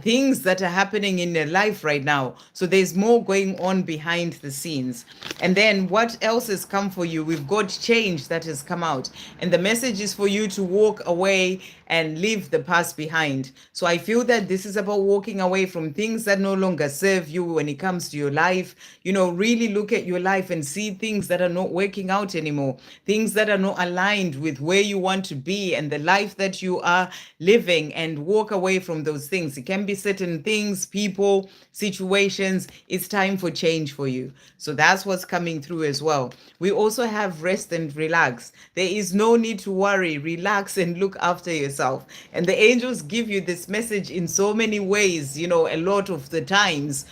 things that are happening in their life right now. So there's more going on behind the scenes. And then what else has come for you? We've got change that has come out. And the message is for you to walk away and leave the past behind. So I feel that this is about walking away from things that no longer serve you when it comes to your life. Really look at your life and see things that are not working out anymore, things that are not aligned with where you want to be and the life that you are living, and walk away from those things. It can be certain things, people, situations. It's time for change for you. So that's what's coming through as well. We also have rest and relax. There is no need to worry. Relax and look after yourself. And the angels give you this message in so many ways, a lot of the times.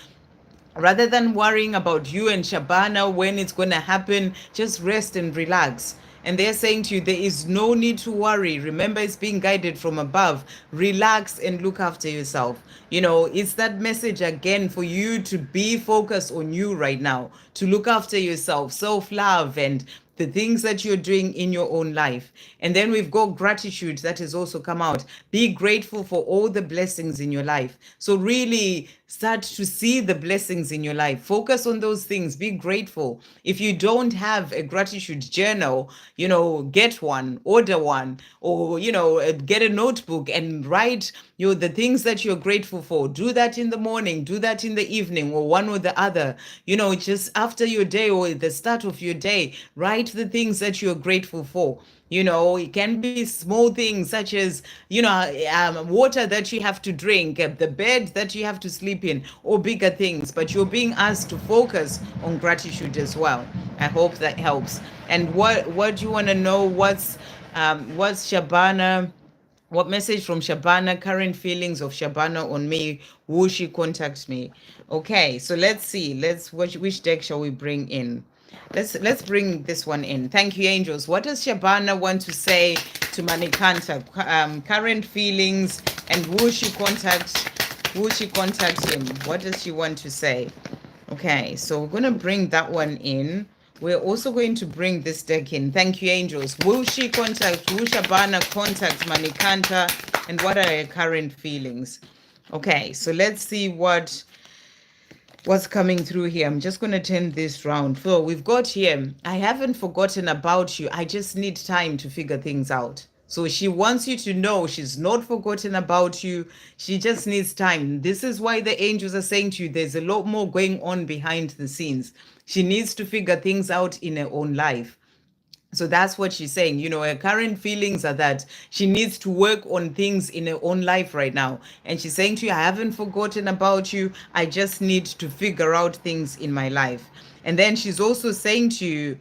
Rather than worrying about you and Shabana, when it's going to happen, just rest and relax. And they're saying to you, there is no need to worry. Remember, it's being guided from above. Relax and look after yourself. It's that message again for you to be focused on you right now, to look after yourself, self-love, and the things that you're doing in your own life. And then we've got gratitude that has also come out. Be grateful for all the blessings in your life. So really start to see the blessings in your life. Focus on those things. Be grateful. If you don't have a gratitude journal, get one, order one, or get a notebook and write the things that you're grateful for. Do that in the morning, do that in the evening, or one or the other. Just after your day or the start of your day, write the things that you're grateful for. It can be small things such as, water that you have to drink, the bed that you have to sleep in, or bigger things. But you're being asked to focus on gratitude as well. I hope that helps. And what do you want to know? What's Shabana? What message from Shabana? Current feelings of Shabana on me. Will she contact me? Okay, so let's see. Which deck shall we bring in? Let's bring this one in. Thank you, angels. What does Shabana want to say to Manikanta? Current feelings, and will she contact him? What does she want to say? Okay, so we're gonna bring that one in. We're also going to bring this deck in. Thank you, angels. Will Shabana contact Manikanta? And what are her current feelings? Okay, so let's see what's coming through here. I'm just going to turn this round. So we've got here, I haven't forgotten about you. I just need time to figure things out. So she wants you to know she's not forgotten about you. She just needs time. This is why the angels are saying to you, there's a lot more going on behind the scenes. She needs to figure things out in her own life. So that's what she's saying. Her current feelings are that she needs to work on things in her own life right now. And she's saying to you, I haven't forgotten about you. I just need to figure out things in my life. And then she's also saying to you,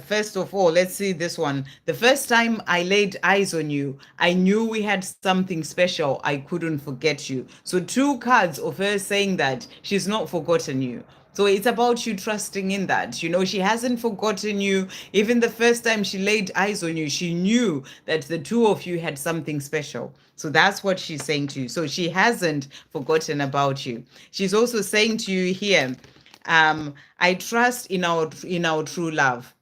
first of all, let's see this one. The first time I laid eyes on you, I knew we had something special. I couldn't forget you. So 2 cards of her saying that she's not forgotten you. So it's about you trusting in that. She hasn't forgotten you. Even the first time she laid eyes on you, she knew that the 2 of you had something special. So that's what she's saying to you. So she hasn't forgotten about you. She's also saying to you here, I trust in our true love.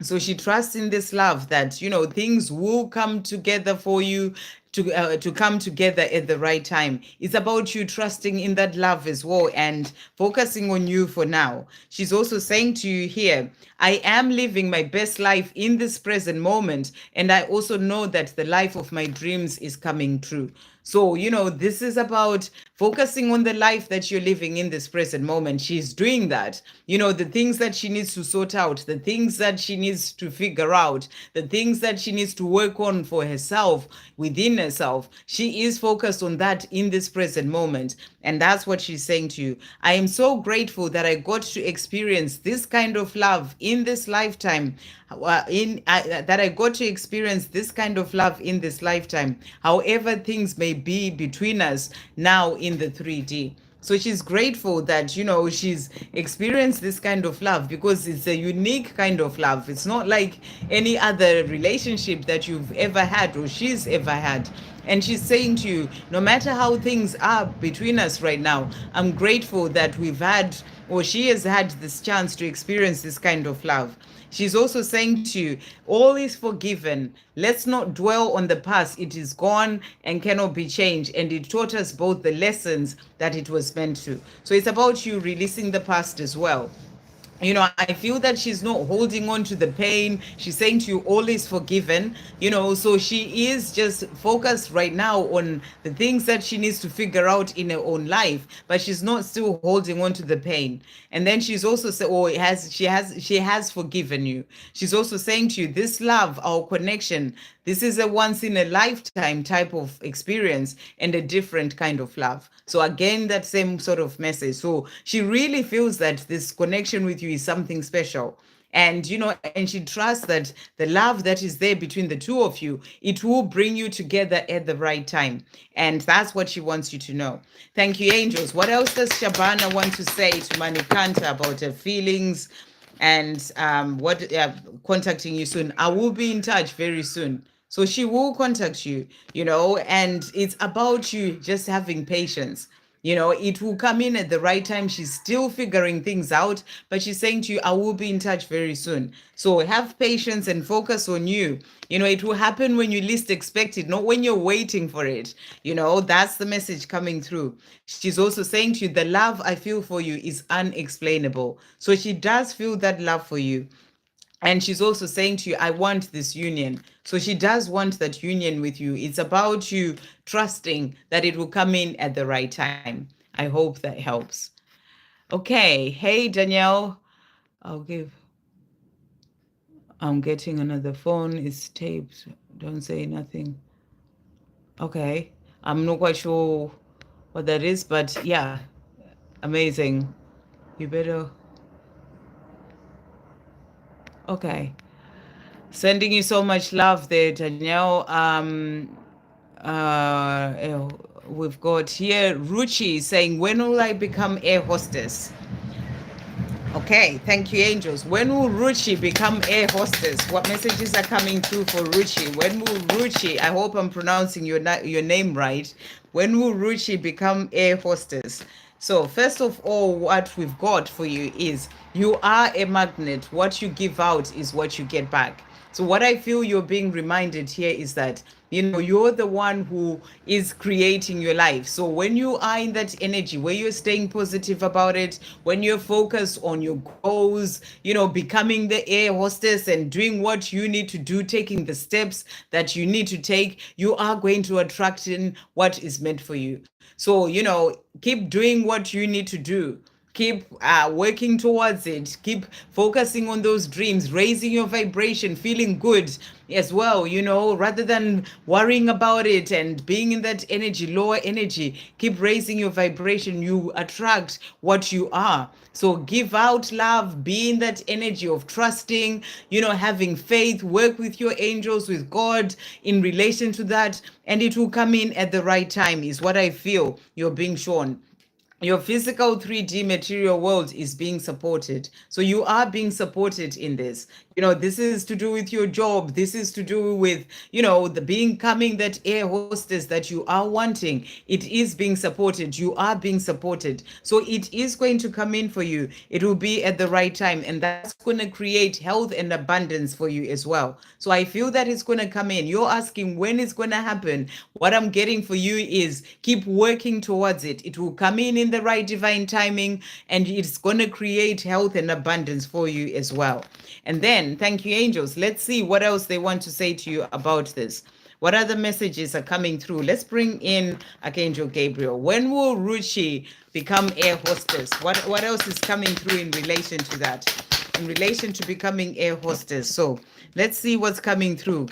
So she trusts in this love that, things will come together for you to come together at the right time. It's about you trusting in that love as well and focusing on you for now. She's also saying to you here, I am living my best life in this present moment. And I also know that the life of my dreams is coming true. So, this is about focusing on the life that you're living in this present moment. She's doing that. The things that she needs to sort out, the things that she needs to figure out, the things that she needs to work on for herself, within herself. She is focused on that in this present moment. And that's what she's saying to you. I am so grateful that I got to experience this kind of love in this lifetime. That I got to experience this kind of love in this lifetime, however things may be between us now in the 3D. So she's grateful that, she's experienced this kind of love because it's a unique kind of love. It's not like any other relationship that you've ever had or she's ever had. And she's saying to you, no matter how things are between us right now, I'm grateful that we've had, or she has had this chance to experience this kind of love. She's also saying to you, all is forgiven. Let's not dwell on the past. It is gone and cannot be changed. And it taught us both the lessons that it was meant to. So it's about you releasing the past as well. I feel that she's not holding on to the pain. She's saying to you, all is forgiven, so she is just focused right now on the things that she needs to figure out in her own life, but she's not still holding on to the pain. And then she's also saying, she has forgiven you. She's also saying to you, this love, our connection, this is a once in a lifetime type of experience and a different kind of love. So again, that same sort of message. So she really feels that this connection with you is something special. And, and she trusts that the love that is there between the 2 of you, it will bring you together at the right time. And that's what she wants you to know. Thank you, angels. What else does Shabana want to say to Manikanta about her feelings and contacting you soon? I will be in touch very soon. So she will contact you, and it's about you just having patience. You know, it will come in at the right time. She's still figuring things out, but she's saying to you, I will be in touch very soon. So have patience and focus on you. You know, it will happen when you least expect it, not when you're waiting for it. You know, that's the message coming through. She's also saying to you, the love I feel for you is unexplainable. So she does feel that love for you. And she's also saying to you, I want this union. So she does want that union with you. It's about you trusting that it will come in at the right time. I hope that helps. Okay. Hey, Danielle. I'll give. I'm getting another phone. It's taped. Don't say nothing. Okay. I'm not quite sure what that is, but yeah, amazing. You better. Okay. Sending you so much love there, Danielle. Uh, we've got here Ruchi saying, when will I become air hostess? Okay, thank you, angels. When will Ruchi become air hostess? What messages are coming through for Ruchi? When will Ruchi, I hope I'm pronouncing your name right. When will Ruchi become air hostess? So, first of all, what we've got for you is you are a magnet. What you give out is what you get back. So what I feel you're being reminded here is that, you know, you're the one who is creating your life. So when you are in that energy, where you're staying positive about it, when you're focused on your goals, you know, becoming the air hostess and doing what you need to do, taking the steps that you need to take, you are going to attract in what is meant for you. So, you know, keep doing what you need to do. Keep working towards it. Keep focusing on those dreams, raising your vibration, feeling good as well, you know, rather than worrying about it and being in that energy, lower energy. Keep raising your vibration. You attract what you are. So give out love, be in that energy of trusting, you know, having faith, work with your angels, with God in relation to that, and it will come in at the right time, is what I feel you're being shown. Your physical 3D material world is being supported. So you are being supported in this. You know, this is to do with your job. This is to do with, you know, the becoming that air hostess that you are wanting. It is being supported. You are being supported. So it is going to come in for you. It will be at the right time. And that's going to create health and abundance for you as well. So I feel that it's going to come in. You're asking when it's going to happen. What I'm getting for you is keep working towards it. It will come in the right divine timing, and it's going to create health and abundance for you as well. And then, thank you, angels. Let's see what else they want to say to you about this. What other messages are coming through? Let's bring in Archangel Gabriel. When will Ruchi become air hostess? What else is coming through in relation to that? In relation to becoming air hostess. So let's see what's coming through.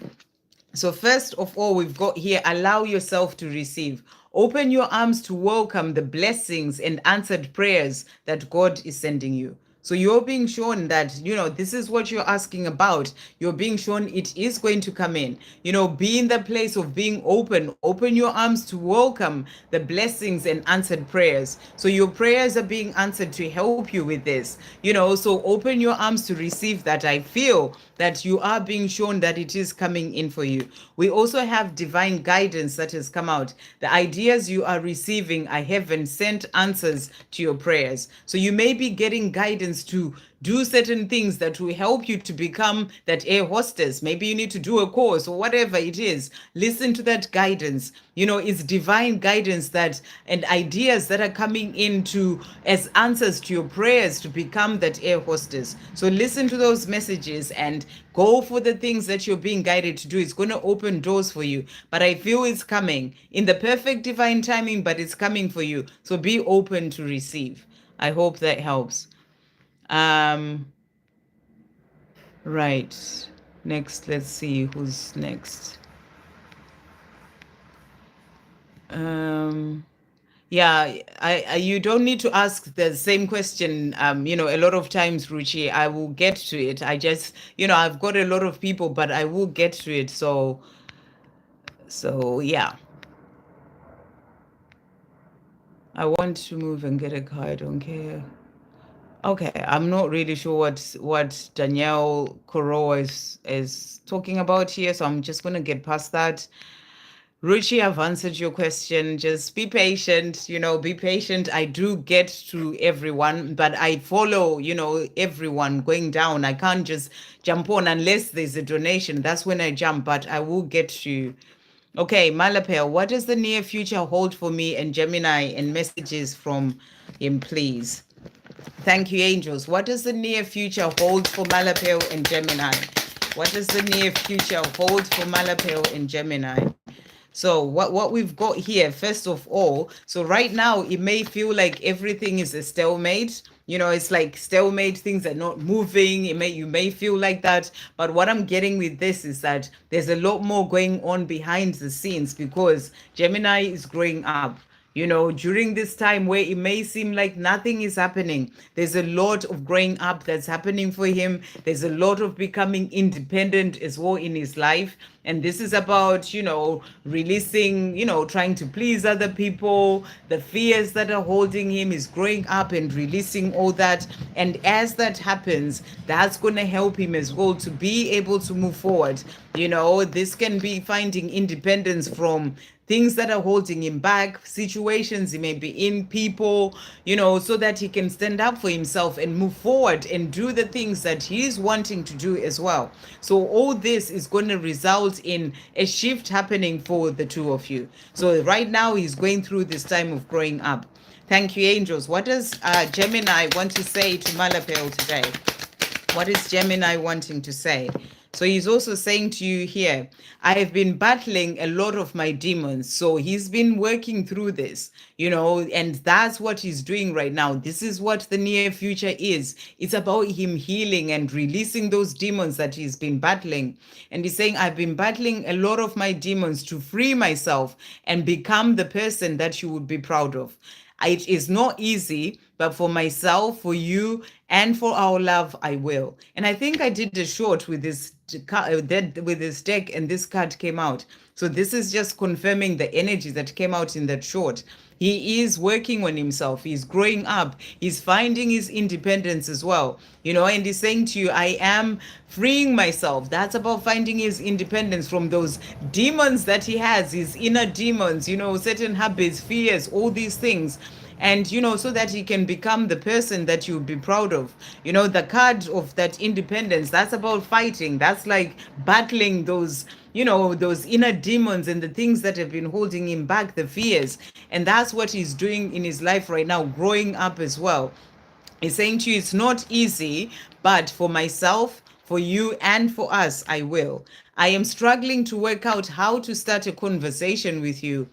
So first of all, we've got here, allow yourself to receive. Open your arms to welcome the blessings and answered prayers that God is sending you. So you're being shown that, you know, this is what you're asking about. You're being shown it is going to come in. You know, be in the place of being open. Open your arms to welcome the blessings and answered prayers. So your prayers are being answered to help you with this. You know, so open your arms to receive that. I feel that you are being shown that it is coming in for you. We also have divine guidance that has come out. The ideas you are receiving are heaven sent answers to your prayers. So you may be getting guidance to do certain things that will help you to become that air hostess. Maybe you need to do a course or whatever it is. Listen to that guidance. You know, it's divine guidance that and ideas that are coming into as answers to your prayers to become that air hostess. So listen to those messages and go for the things that you're being guided to do. It's going to open doors for you. But I feel it's coming in the perfect divine timing, but it's coming for you. So be open to receive. I hope that helps. Um, right. Next, let's see who's next. Um, yeah, you don't need to ask the same question. You know, a lot of times, Ruchi, I will get to it. I just, you know, I've got a lot of people, but I will get to it. So yeah, I want to move and get a car. I don't care. Okay, I'm not really sure what Danielle Koro is talking about here, so I'm just gonna get past that. Ruchi, I've answered your question. Just be patient, be patient. I do get to everyone, but I follow, everyone going down. I can't just jump on unless there's a donation. That's when I jump, but I will get to you. Okay, Malapel, what does the near future hold for me and Gemini and messages from him, please? Thank you, angels. What does the near future hold for Malapel and Gemini? What does the near future hold for Malapel and Gemini? So what we've got here, first of all, so right now it may feel like everything is a stalemate. It's like stalemate, things are not moving. You may feel like that. But what I'm getting with this is that there's a lot more going on behind the scenes because Gemini is growing up. During this time where it may seem like nothing is happening, there's a lot of growing up that's happening for him. There's a lot of becoming independent as well in his life. And this is about, releasing, trying to please other people, the fears that are holding him is growing up and releasing all that. And as that happens, that's going to help him as well to be able to move forward. This can be finding independence from things that are holding him back, situations he may be in, people, so that he can stand up for himself and move forward and do the things that he's wanting to do as well. So all this is going to result in a shift happening for the two of you. So right now he's going through this time of growing up. Thank you, angels. What does Gemini want to say to Malapel today? What is Gemini wanting to say? So he's also saying to you here, I have been battling a lot of my demons. So he's been working through this, and that's what he's doing right now. This is what the near future is. It's about him healing and releasing those demons that he's been battling. And he's saying, I've been battling a lot of my demons to free myself and become the person that you would be proud of. It is not easy, but for myself, for you, and for our love, I will. And I think I did a short with this deck, and this card came out. So this is just confirming the energy that came out in that short. He is working on himself. He's growing up. He's finding his independence as well. And he's saying to you, I am freeing myself. That's about finding his independence from those demons that he has, his inner demons, certain habits, fears, all these things. And so that he can become the person that you'll be proud of. The card of that independence, that's about fighting. That's like battling those those inner demons and the things that have been holding him back, the fears. And that's what he's doing in his life right now, growing up as well. He's saying to you, it's not easy, but for myself, for you, and for us, I will. I am struggling to work out how to start a conversation with you,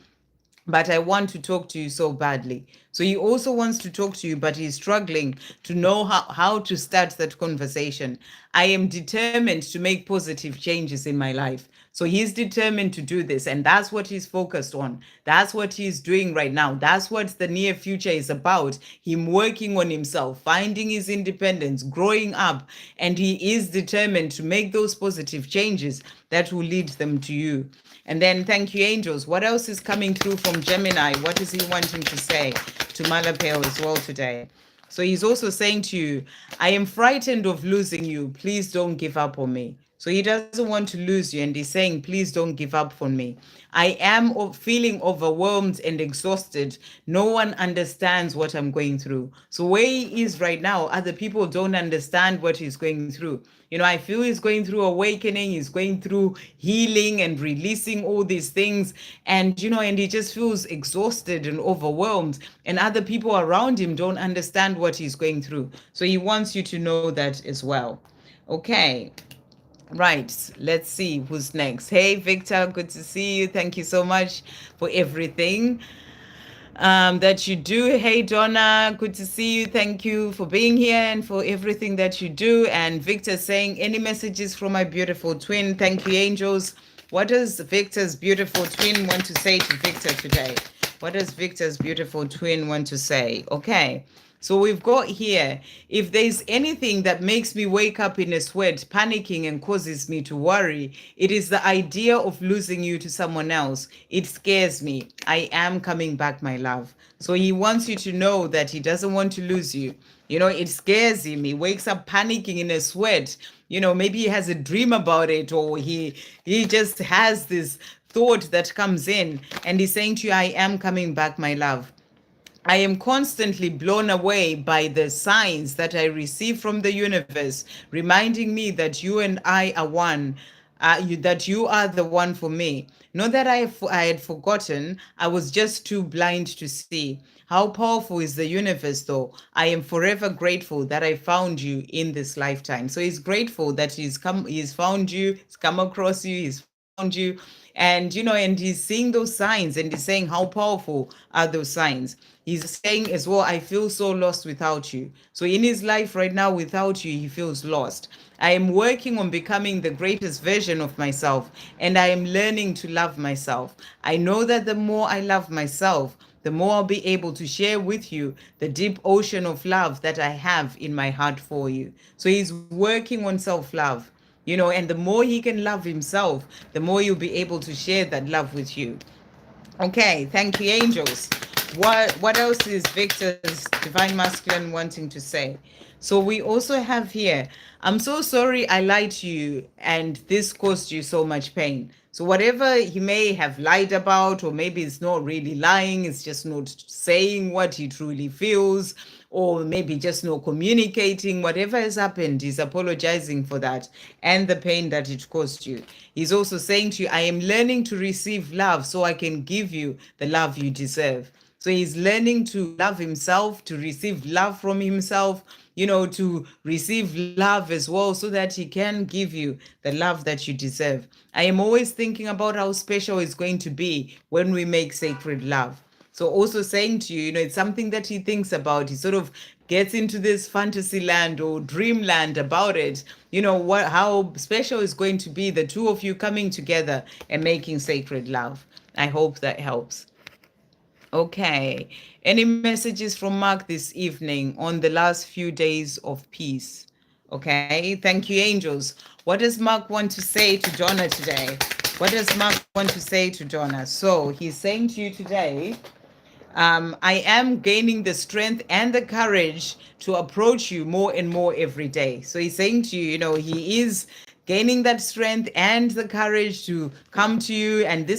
but I want to talk to you so badly. So he also wants to talk to you, but he's struggling to know how to start that conversation. I am determined to make positive changes in my life. So he's determined to do this, and that's what he's focused on. That's what he's doing right now. That's what the near future is about. Him working on himself, finding his independence, growing up, and he is determined to make those positive changes that will lead them to you. And then thank you, angels. What else is coming through from Gemini? What is he wanting to say to Malapel as well today? So he's also saying to you, I am frightened of losing you. Please don't give up on me. So he doesn't want to lose you, and he's saying, please don't give up on me. I am feeling overwhelmed and exhausted. No one understands what I'm going through. So where he is right now, other people don't understand what he's going through. I feel he's going through awakening, he's going through healing and releasing all these things. And, and he just feels exhausted and overwhelmed. And other people around him don't understand what he's going through. So he wants you to know that as well. Okay. Right, let's see who's next. Hey, Victor, good to see you. Thank you so much for everything that you do. Hey, Donna, good to see you. Thank you for being here and for everything that you do. And Victor saying, any messages from my beautiful twin? Thank you, angels. What does Victor's beautiful twin want to say to Victor today? What does Victor's beautiful twin want to say? Okay. So we've got here, if there's anything that makes me wake up in a sweat, panicking and causes me to worry, it is the idea of losing you to someone else. It scares me. I am coming back, my love. So he wants you to know that he doesn't want to lose you. It scares him. He wakes up panicking in a sweat. Maybe he has a dream about it, or he just has this thought that comes in, and he's saying to you, I am coming back, my love. I am constantly blown away by the signs that I receive from the universe, reminding me that you and I are one, that you are the one for me. Not that I had forgotten, I was just too blind to see. How powerful is the universe, though? I am forever grateful that I found you in this lifetime. So he's grateful that he's found you, he's come across you, he's found you, and and he's seeing those signs, and he's saying, how powerful are those signs? He's saying as well, I feel so lost without you. So in his life right now, without you, he feels lost. I am working on becoming the greatest version of myself, and I am learning to love myself. I know that the more I love myself, the more I'll be able to share with you the deep ocean of love that I have in my heart for you. So he's working on self-love, and the more he can love himself, the more you'll be able to share that love with you. Okay, thank you, angels. What else is Victor's divine masculine wanting to say? So we also have here, I'm so sorry I lied to you and this caused you so much pain. So whatever he may have lied about, or maybe it's not really lying, it's just not saying what he truly feels, or maybe just not communicating, whatever has happened, he's apologizing for that and the pain that it caused you. He's also saying to you, I am learning to receive love so I can give you the love you deserve. So he's learning to love himself, to receive love from himself, to receive love as well, so that he can give you the love that you deserve. I am always thinking about how special it's going to be when we make sacred love. So also saying to you, it's something that he thinks about. He sort of gets into this fantasy land or dreamland about it. How special it's going to be, the two of you coming together and making sacred love. I hope that helps. Okay. Any messages from Mark this evening on the last few days of peace? Okay. Thank you, angels. What does Mark want to say to Donna today? What does Mark want to say to Donna? So he's saying to you today, I am gaining the strength and the courage to approach you more and more every day. So he's saying to you, he is gaining that strength and the courage to come to you. And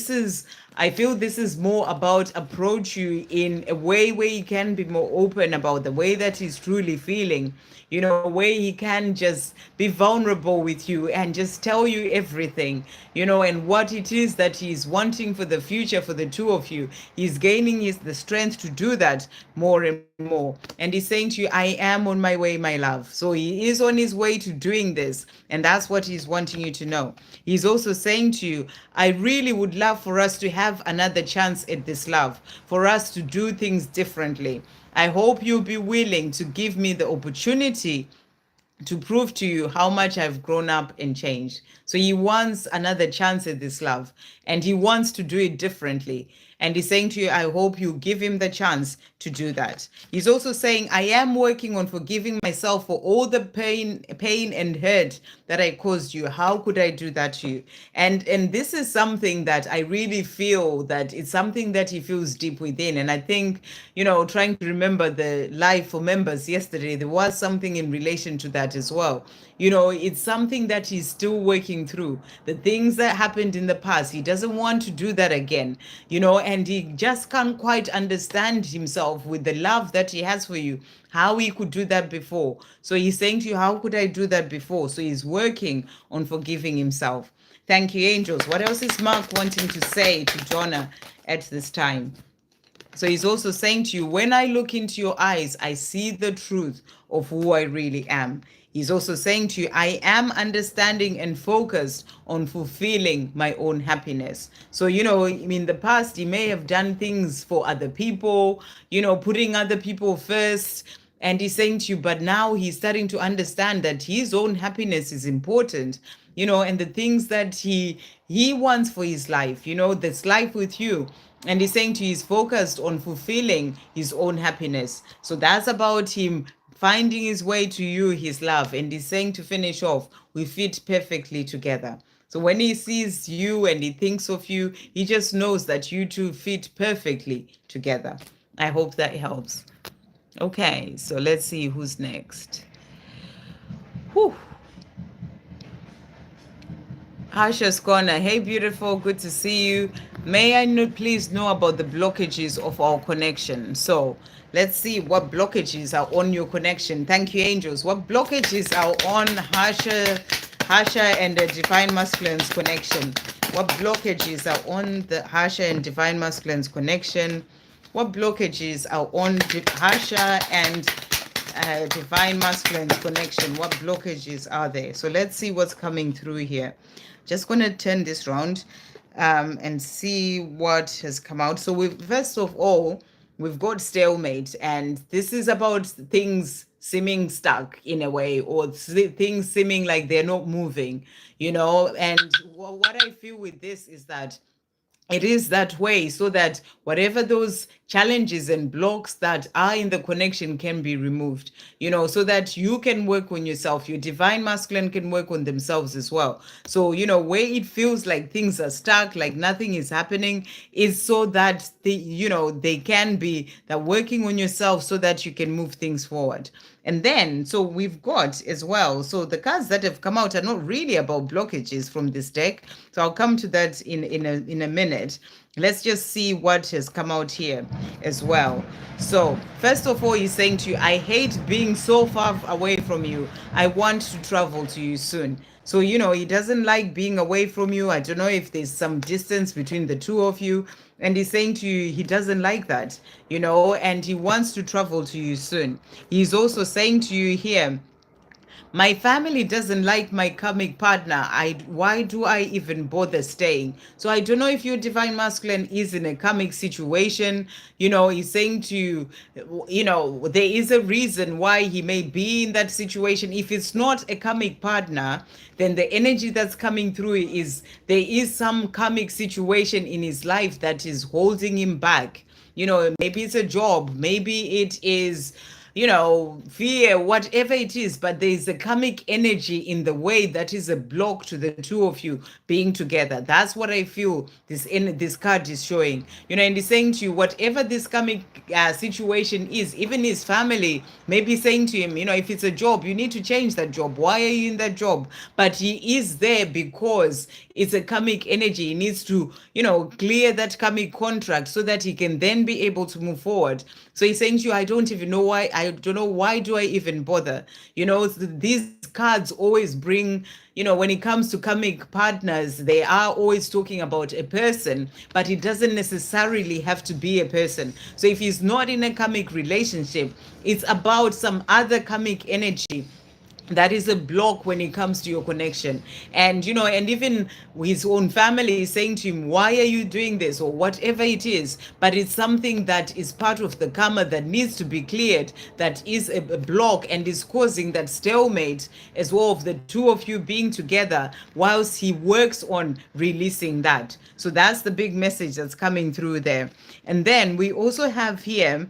I feel this is more about approach you in a way where he can be more open about the way that he's truly feeling, where he can just be vulnerable with you and just tell you everything, and what it is that he's wanting for the future for the two of you. He's gaining the strength to do that more and more. And he's saying to you, I am on my way, my love. So he is on his way to doing this. And that's what he's wanting you to know. He's also saying to you, I really would love for us to have another chance at this love, for us to do things differently. I hope you'll be willing to give me the opportunity to prove to you how much I've grown up and changed. So he wants another chance at this love, and he wants to do it differently. And he's saying to you, I hope you give him the chance to do that. He's also saying, I am working on forgiving myself for all the pain and hurt that I caused you. How could I do that to you? And this is something that I really feel that it's something that he feels deep within. And I think, trying to remember the live for members yesterday, there was something in relation to that as well. It's something that he's still working through. The things that happened in the past, he doesn't want to do that again, and he just can't quite understand himself with the love that he has for you, how he could do that before. So he's saying to you, how could I do that before? So he's working on forgiving himself. Thank you, angels. What else is Mark wanting to say to Donna at this time? So he's also saying to you, when I look into your eyes, I see the truth of who I really am. He's also saying to you, I am understanding and focused on fulfilling my own happiness. So, in the past, he may have done things for other people, putting other people first. And he's saying to you, but now he's starting to understand that his own happiness is important, and the things that he wants for his life, this life with you. And he's saying to you, he's focused on fulfilling his own happiness. So that's about him finding his way to you, his love. And he's saying, to finish off, we fit perfectly together. So when he sees you and he thinks of you, he just knows that you two fit perfectly together. I hope that helps. Okay, so let's see who's next. Whew. Hasha's Corner. Hey, beautiful. Good to see you. May I please know about the blockages of our connection? So let's see what blockages are on your connection. Thank you, angels. What blockages are on Hasha and the Divine Masculine's connection? What blockages are on the Hasha and Divine Masculine's connection? What blockages are on Hasha and Divine Masculine's connection? What blockages are there? So let's see what's coming through here. Just going to turn this round and see what has come out. So we first of all, we've got stalemate, and this is about things seeming stuck in a way, or things seeming like they're not moving, and what I feel with this is that it is that way, so that whatever those challenges and blocks that are in the connection can be removed, so that you can work on yourself, your divine masculine can work on themselves as well. So where it feels like things are stuck, like nothing is happening, is so that they can be that working on yourself so that you can move things forward. And then, so we've got as well, so the cards that have come out are not really about blockages from this deck. So I'll come to that in a minute. Let's just see what has come out here as well. So first of all, he's saying to you, I hate being so far away from you. I want to travel to you soon. So, he doesn't like being away from you. I don't know if there's some distance between the two of you. And he's saying to you, he doesn't like that, and he wants to travel to you soon. He's also saying to you here, my family doesn't like my karmic partner. Why do I even bother staying? So I don't know if your divine masculine is in a karmic situation. He's saying to you, there is a reason why he may be in that situation. If it's not a karmic partner, then the energy that's coming through is there is some karmic situation in his life that is holding him back. Maybe it's a job, maybe it is fear, whatever it is, but there's a karmic energy in the way that is a block to the two of you being together. That's what I feel this card is showing. And he's saying to you, whatever this karmic situation is, even his family may be saying to him, if it's a job, you need to change that job. Why are you in that job? But he is there because it's a karmic energy. He needs to, clear that karmic contract so that he can then be able to move forward. So he's saying to you, I don't even know why. I don't know why do I even bother. These cards always bring, when it comes to karmic partners, they are always talking about a person, but it doesn't necessarily have to be a person. So if he's not in a karmic relationship, it's about some other karmic energy that is a block when it comes to your connection. And and even his own family is saying to him, why are you doing this, or whatever it is, but it's something that is part of the karma that needs to be cleared, that is a block and is causing that stalemate as well of the two of you being together whilst he works on releasing that. So that's the big message that's coming through there. And then we also have here,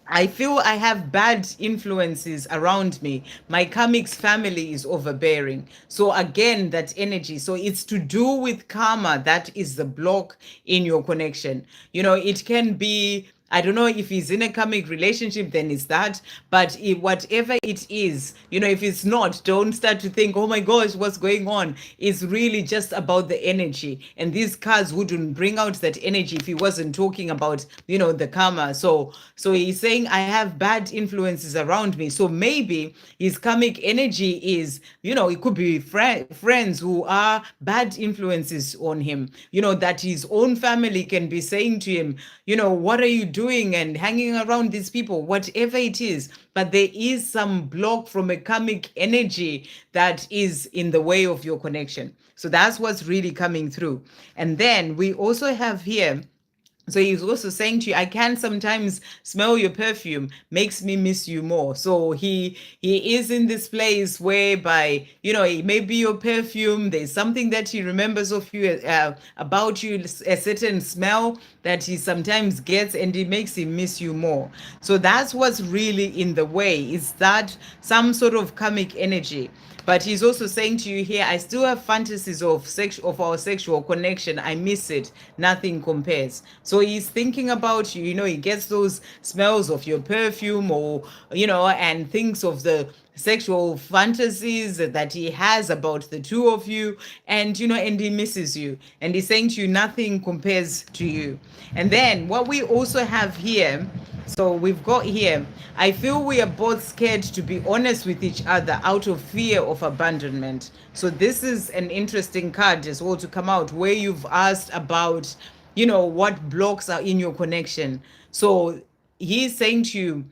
I feel I have bad influences around me. My karmic's family is overbearing. So again, that energy. So it's to do with karma. That is the block in your connection. It can be, I don't know if he's in a karmic relationship, then it's that. But whatever it is, if it's not, don't start to think, oh my gosh, what's going on? It's really just about the energy. And these cards wouldn't bring out that energy if he wasn't talking about, the karma. So he's saying, I have bad influences around me. So maybe his karmic energy is, it could be friends who are bad influences on him, that his own family can be saying to him, what are you doing and hanging around these people, whatever it is, but there is some block from a karmic energy that is in the way of your connection. So that's what's really coming through. And then we also have here, so he's also saying to you, I can sometimes smell your perfume, makes me miss you more. So he is in this place whereby, it may be your perfume. There's something that he remembers of you, about you, a certain smell that he sometimes gets, and it makes him miss you more. So that's what's really in the way, is that some sort of karmic energy. But he's also saying to you here, I still have fantasies of our sexual connection. I miss it. Nothing compares. So So he's thinking about you, he gets those smells of your perfume, or, and thinks of the sexual fantasies that he has about the two of you, and and he misses you, and he's saying to you nothing compares to you. And then what we also have here, so we've got here, I feel we are both scared to be honest with each other out of fear of abandonment. So this is an interesting card as well to come out, where you've asked about, what blocks are in your connection. So he's saying to you,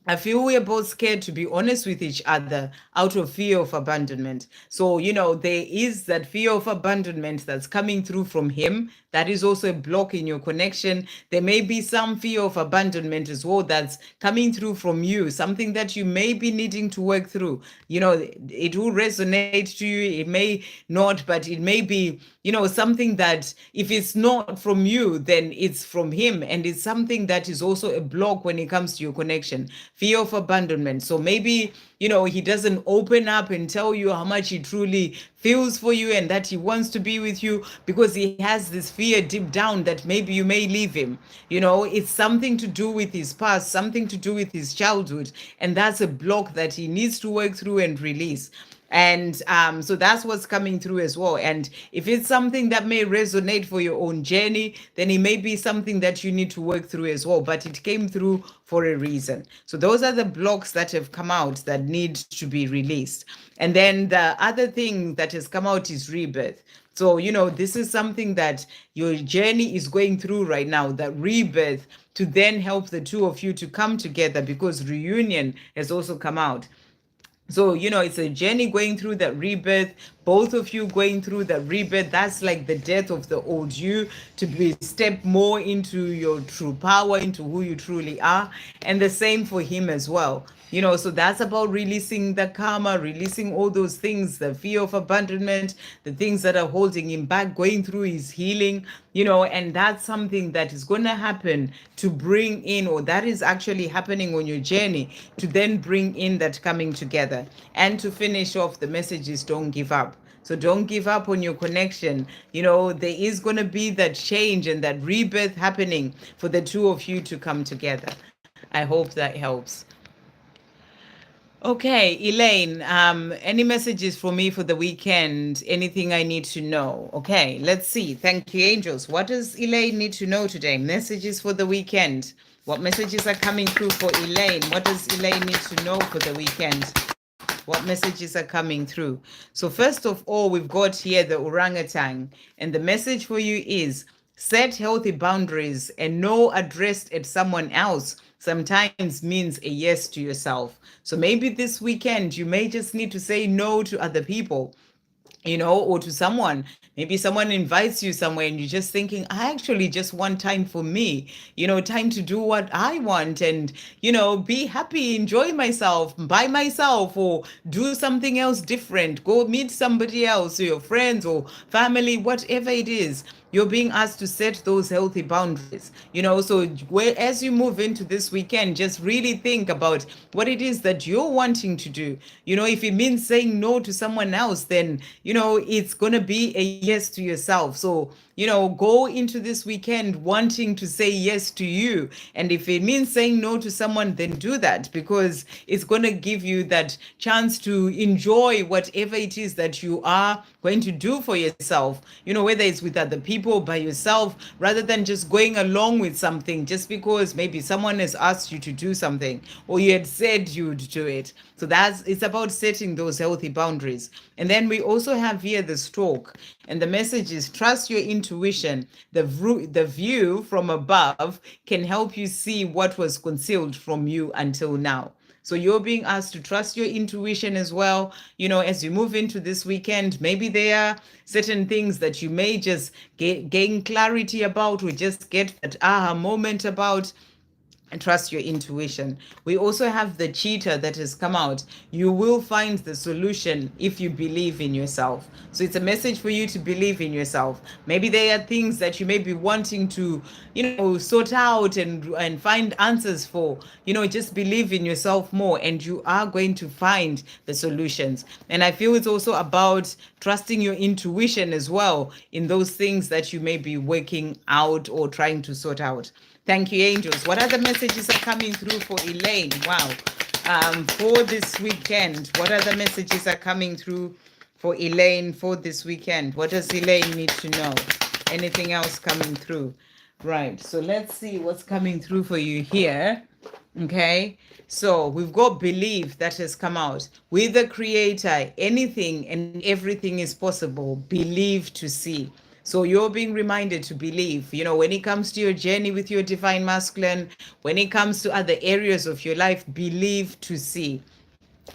I feel we are both scared to be honest with each other out of fear of abandonment. So, there is that fear of abandonment that's coming through from him. That is also a block in your connection. There may be some fear of abandonment as well that's coming through from you, something that you may be needing to work through. It will resonate to you, it may not, but it may be, something that if it's not from you, then it's from him. And it's something that is also a block when it comes to your connection. Fear of abandonment. So maybe, he doesn't open up and tell you how much he truly feels for you and that he wants to be with you, because he has this fear deep down that maybe you may leave him. It's something to do with his past, something to do with his childhood. And that's a block that he needs to work through and release. And so that's what's coming through as well. And if it's something that may resonate for your own journey, then it may be something that you need to work through as well. But it came through for a reason. So those are the blocks that have come out that need to be released. And then the other thing that has come out is rebirth. So, this is something that your journey is going through right now, that rebirth, to then help the two of you to come together, because reunion has also come out. So, it's a journey going through that rebirth, both of you going through that rebirth. That's like the death of the old you, to be step more into your true power, into who you truly are. And the same for him as well. So that's about releasing the karma, releasing all those things, the fear of abandonment, the things that are holding him back, going through his healing, and that's something that is going to happen to bring in, or that is actually happening on your journey, to then bring in that coming together. And to finish off, the message is don't give up. So don't give up on your connection. There is going to be that change and that rebirth happening for the two of you to come together. I hope that helps. Okay, Elaine, any messages for me for the weekend? Anything I need to know? Okay, let's see. Thank you, angels. What does Elaine need to know today? Messages for the weekend. What messages are coming through for Elaine? What does Elaine need to know for the weekend? What messages are coming through? So first of all, we've got here the orangutan. And the message for you is set healthy boundaries, and no addressed at someone else sometimes means a yes to yourself. So maybe this weekend, you may just need to say no to other people, or to someone. Maybe someone invites you somewhere and you're just thinking, I actually just want time for me, time to do what I want and, be happy, enjoy myself by myself, or do something else different, go meet somebody else, or your friends or family, whatever it is. You're being asked to set those healthy boundaries, so as you move into this weekend, just really think about what it is that you're wanting to do. If it means saying no to someone else, then, it's going to be a yes to yourself. So, go into this weekend wanting to say yes to you. And if it means saying no to someone, then do that, because it's going to give you that chance to enjoy whatever it is that you are going to do for yourself, whether it's with other people, by yourself, rather than just going along with something just because maybe someone has asked you to do something or you had said you'd do it. So it's about setting those healthy boundaries. And then we also have here the stork, and the message is trust your intuition. The view from above can help you see what was concealed from you until now. So you're being asked to trust your intuition as well. As you move into this weekend, maybe there are certain things that you may just gain clarity about, or just get that aha moment about. and trust your intuition. We also have the cheetah that has come out. You will find the solution if you believe in yourself. So it's a message for you to believe in yourself. Maybe there are things that you may be wanting to, sort out and find answers for. Just believe in yourself more and you are going to find the solutions. And I feel it's also about trusting your intuition as well in those things that you may be working out or trying to sort out. Thank you, angels. What other messages are coming through for Elaine? Wow. For this weekend, what other messages are coming through for Elaine for this weekend? What does Elaine need to know? Anything else coming through? Right. So let's see what's coming through for you here. Okay. So we've got belief that has come out. With the creator, anything and everything is possible. Believe to see. So you're being reminded to believe, when it comes to your journey with your divine masculine, when it comes to other areas of your life, believe to see.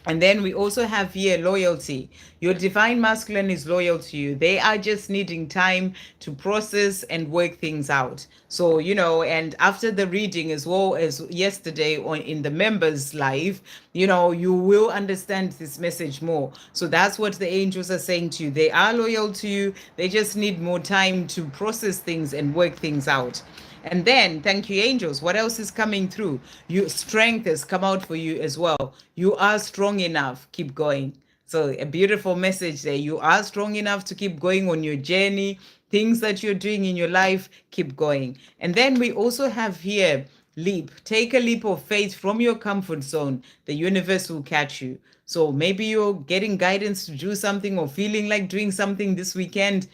And then we also have here loyalty. Your divine masculine is loyal to you. They are just needing time to process and work things out. So, and after the reading as well as yesterday in the members live, you will understand this message more. So that's what the angels are saying to you. They are loyal to you. They just need more time to process things and work things out. And then, thank you, angels. What else is coming through? Your strength has come out for you as well. You are strong enough. Keep going. So, a beautiful message there. You are strong enough to keep going on your journey. Things that you're doing in your life, keep going. And then we also have here leap. Take a leap of faith from your comfort zone. The universe will catch you. So, maybe you're getting guidance to do something or feeling like doing something this weekend.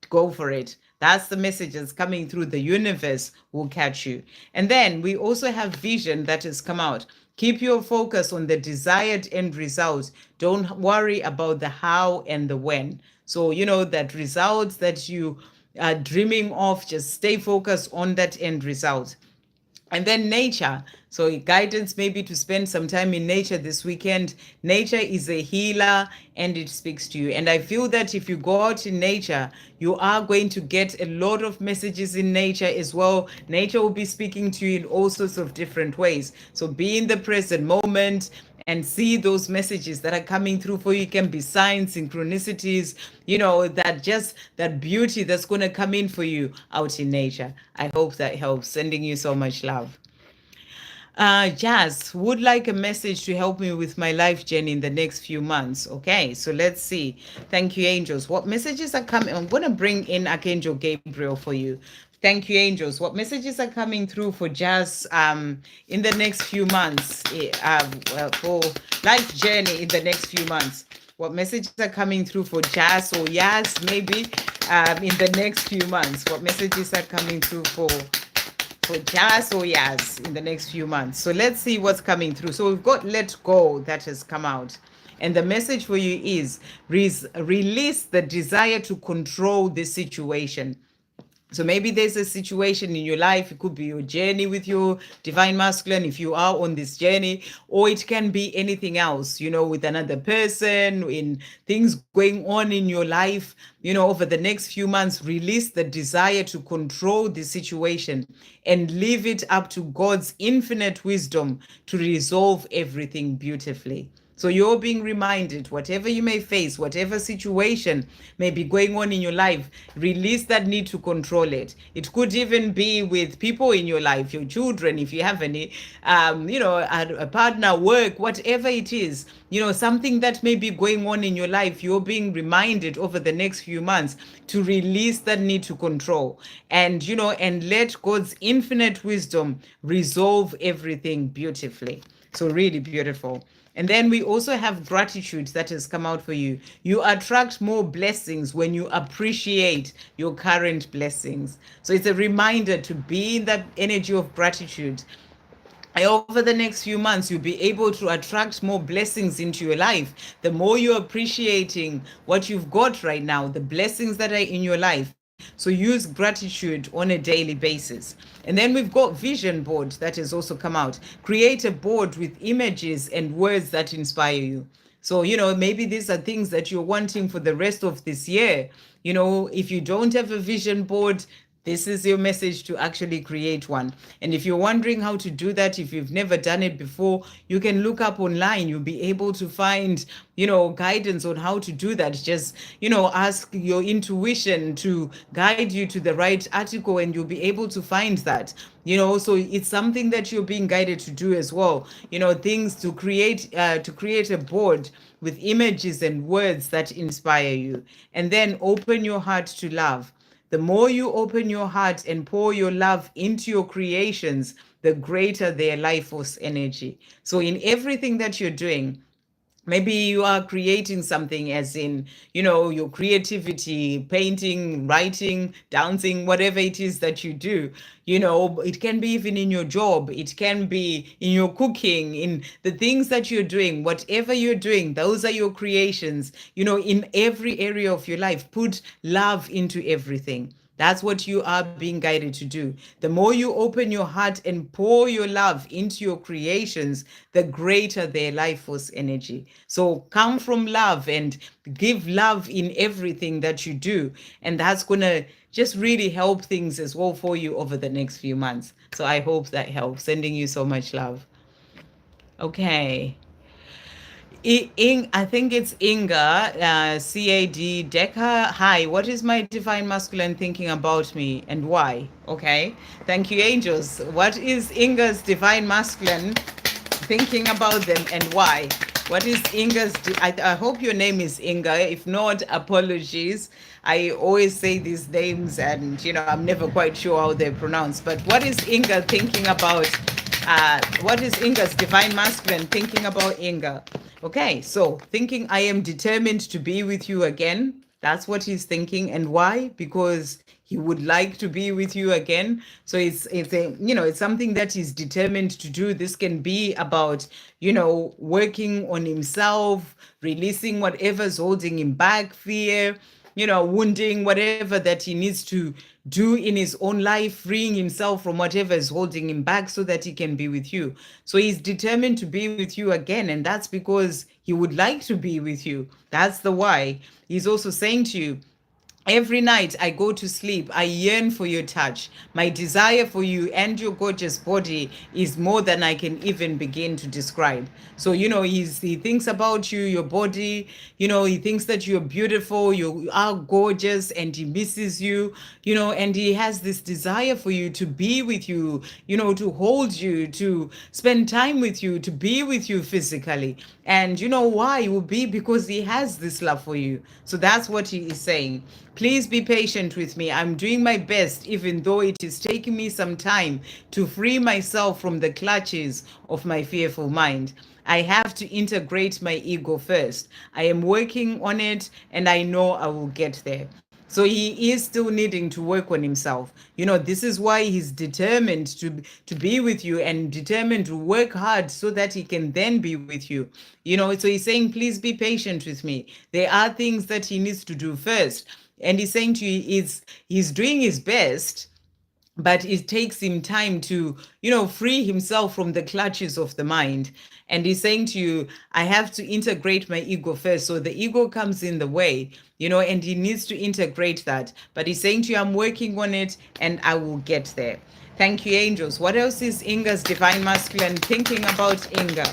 Go for it. That's the messages coming through. The universe will catch you. And then we also have vision that has come out. Keep your focus on the desired end result. Don't worry about the how and the when. So, that results that you are dreaming of, just stay focused on that end result. And then nature. So guidance maybe to spend some time in nature this weekend. Nature is a healer and it speaks to you. And I feel that if you go out in nature, you are going to get a lot of messages in nature as well. Nature will be speaking to you in all sorts of different ways. So be in the present moment and see those messages that are coming through for you. It can be signs, synchronicities, that beauty that's going to come in for you out in nature. I hope that helps. Sending you so much love. Jazz would like a message to help me with my life journey in the next few months. Okay, so let's see. Thank you, angels. What messages are coming? I'm going to bring in Archangel Gabriel for you. Thank you, angels. What messages are coming through for Jazz in the next few months, for life journey in the next few months? What messages are coming through for Jazz or Yaz maybe in the next few months? What messages are coming through for Jazz or Yaz in the next few months? So let's see what's coming through. So we've got let go that has come out. And the message for you is release the desire to control the situation. So maybe there's a situation in your life. It could be your journey with your divine masculine, if you are on this journey, or it can be anything else, with another person, in things going on in your life, over the next few months. Release the desire to control the situation and leave it up to God's infinite wisdom to resolve everything beautifully. So you're being reminded, whatever you may face, whatever situation may be going on in your life, release that need to control it. It could even be with people in your life, your children, if you have any, a partner, work, whatever it is, something that may be going on in your life. You're being reminded over the next few months to release that need to control and, and let God's infinite wisdom resolve everything beautifully. So really beautiful. And then we also have gratitude that has come out for you. You attract more blessings when you appreciate your current blessings. So it's a reminder to be in that energy of gratitude. Over the next few months, you'll be able to attract more blessings into your life. The more you're appreciating what you've got right now, the blessings that are in your life. So use gratitude on a daily basis. And then we've got vision board that has also come out. Create a board with images and words that inspire you. So, maybe these are things that you're wanting for the rest of this year. If you don't have a vision board, This is your message to actually create one. And if you're wondering how to do that, if you've never done it before, you can look up online. You'll be able to find, guidance on how to do that. Just, ask your intuition to guide you to the right article, and you'll be able to find that. So it's something that you're being guided to do as well. Things to create a board with images and words that inspire you, and then open your heart to love. The more you open your heart and pour your love into your creations, the greater their life force energy. So, in everything that you're doing, maybe you are creating something, as in, your creativity, painting, writing, dancing, whatever it is that you do. It can be even in your job, it can be in your cooking, in the things that you're doing. Whatever you're doing, those are your creations. In every area of your life, put love into everything. That's what you are being guided to do. The more you open your heart and pour your love into your creations, the greater their life force energy. So come from love and give love in everything that you do. And that's going to just really help things as well for you over the next few months. So I hope that helps. Sending you so much love. Okay. I think it's Inga, CAD Deca. Hi, what is my divine masculine thinking about me and why? Okay, thank you, angels. What is Inga's divine masculine thinking about them and why? What is Inga's? I hope your name is Inga. If not, apologies. I always say these names and, I'm never quite sure how they're pronounced. But what is Inga thinking about? What is Inga's divine masculine thinking about Inga? Okay, so thinking I am determined to be with you again. That's what he's thinking. And why? Because he would like to be with you again. So it's something that he's determined to do. This can be about, working on himself, releasing whatever's holding him back, fear, wounding, whatever that he needs to do in his own life, freeing himself from whatever is holding him back so that he can be with you. So he's determined to be with you again. And that's because he would like to be with you. That's the why. He's also saying to you, every night I go to sleep, I yearn for your touch. My desire for you and your gorgeous body is more than I can even begin to describe. So, he thinks about you, your body, he thinks that you're beautiful, you are gorgeous, and he misses you, and he has this desire for you, to be with you, to hold you, to spend time with you, to be with you physically. And why? It will be because he has this love for you. So that's what he is saying. Please be patient with me. I'm doing my best, even though it is taking me some time to free myself from the clutches of my fearful mind. I have to integrate my ego first. I am working on it, and I know I will get there. So he is still needing to work on himself. This is why he's determined to be with you and determined to work hard so that he can then be with you. So he's saying, please be patient with me. There are things that he needs to do first. And he's saying to you, he's doing his best, but it takes him time to, free himself from the clutches of the mind. And he's saying to you, I have to integrate my ego first. So the ego comes in the way, and he needs to integrate that. But he's saying to you, I'm working on it and I will get there. Thank you, angels. What else is Inga's divine masculine thinking about Inga?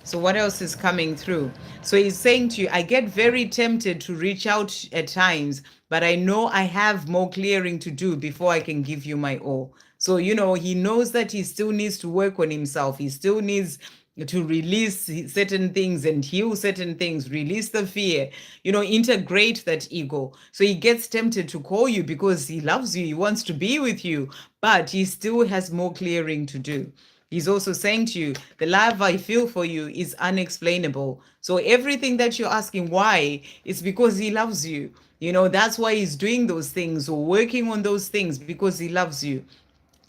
So what else is coming through? So he's saying to you, I get very tempted to reach out at times, but I know I have more clearing to do before I can give you my all. So, he knows that he still needs to work on himself. He still needs to release certain things and heal certain things, release the fear, integrate that ego. So he gets tempted to call you because he loves you. He wants to be with you, but he still has more clearing to do. He's also saying to you, the love I feel for you is unexplainable. So everything that you're asking why is because he loves you. That's why he's doing those things or working on those things, because he loves you.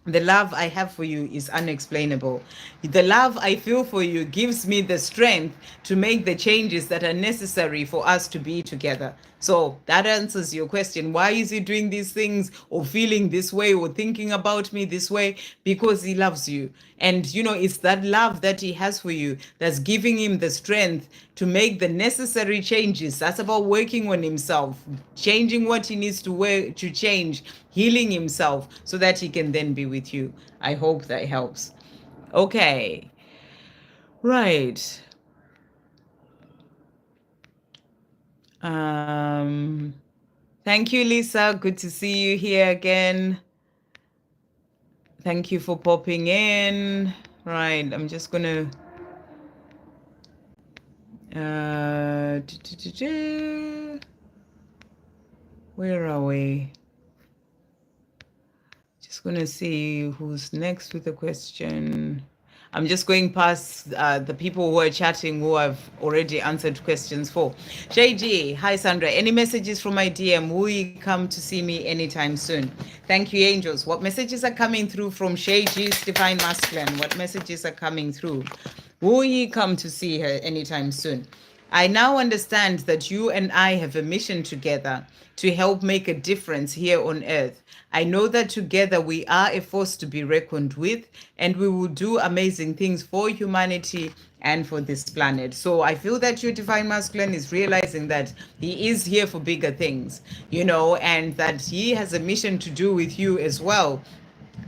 The love I have for you is unexplainable. The love I feel for you gives me the strength to make the changes that are necessary for us to be together. So that answers your question. Why is he doing these things or feeling this way or thinking about me this way? Because he loves you. And, it's that love that he has for you that's giving him the strength to make the necessary changes. That's about working on himself, changing what he needs to work to change, healing himself so that he can then be with you. I hope that helps. Okay. Right. Thank you, Lisa. Good to see you here again. Thank you for popping in. Right, I'm just gonna where are we? Just gonna see who's next with the question. I'm just going past the people who are chatting who I've already answered questions for. Shay hi Sandra. Any messages from my DM? Will you come to see me anytime soon? Thank you, angels. What messages are coming through from Shay G's Divine Masculine? What messages are coming through? Will he come to see her anytime soon? I now understand that you and I have a mission together to help make a difference here on earth. I know that together we are a force to be reckoned with, and we will do amazing things for humanity and for this planet. So I feel that your divine masculine is realizing that he is here for bigger things, and that he has a mission to do with you as well.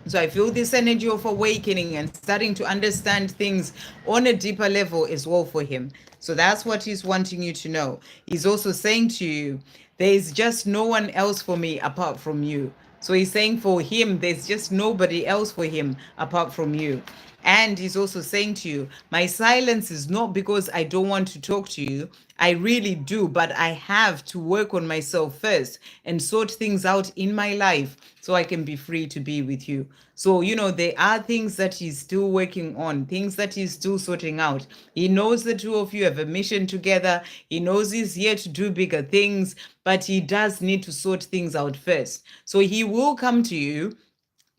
So I feel this energy of awakening and starting to understand things on a deeper level as well for him. So that's what he's wanting you to know. He's also saying to you, there is just no one else for me apart from you. So he's saying for him, there's just nobody else for him apart from you. And he's also saying to you, my silence is not because I don't want to talk to you. I really do, but I have to work on myself first and sort things out in my life so I can be free to be with you. So, there are things that he's still working on, things that he's still sorting out. He knows the two of you have a mission together. He knows he's here to do bigger things, but he does need to sort things out first. So he will come to you.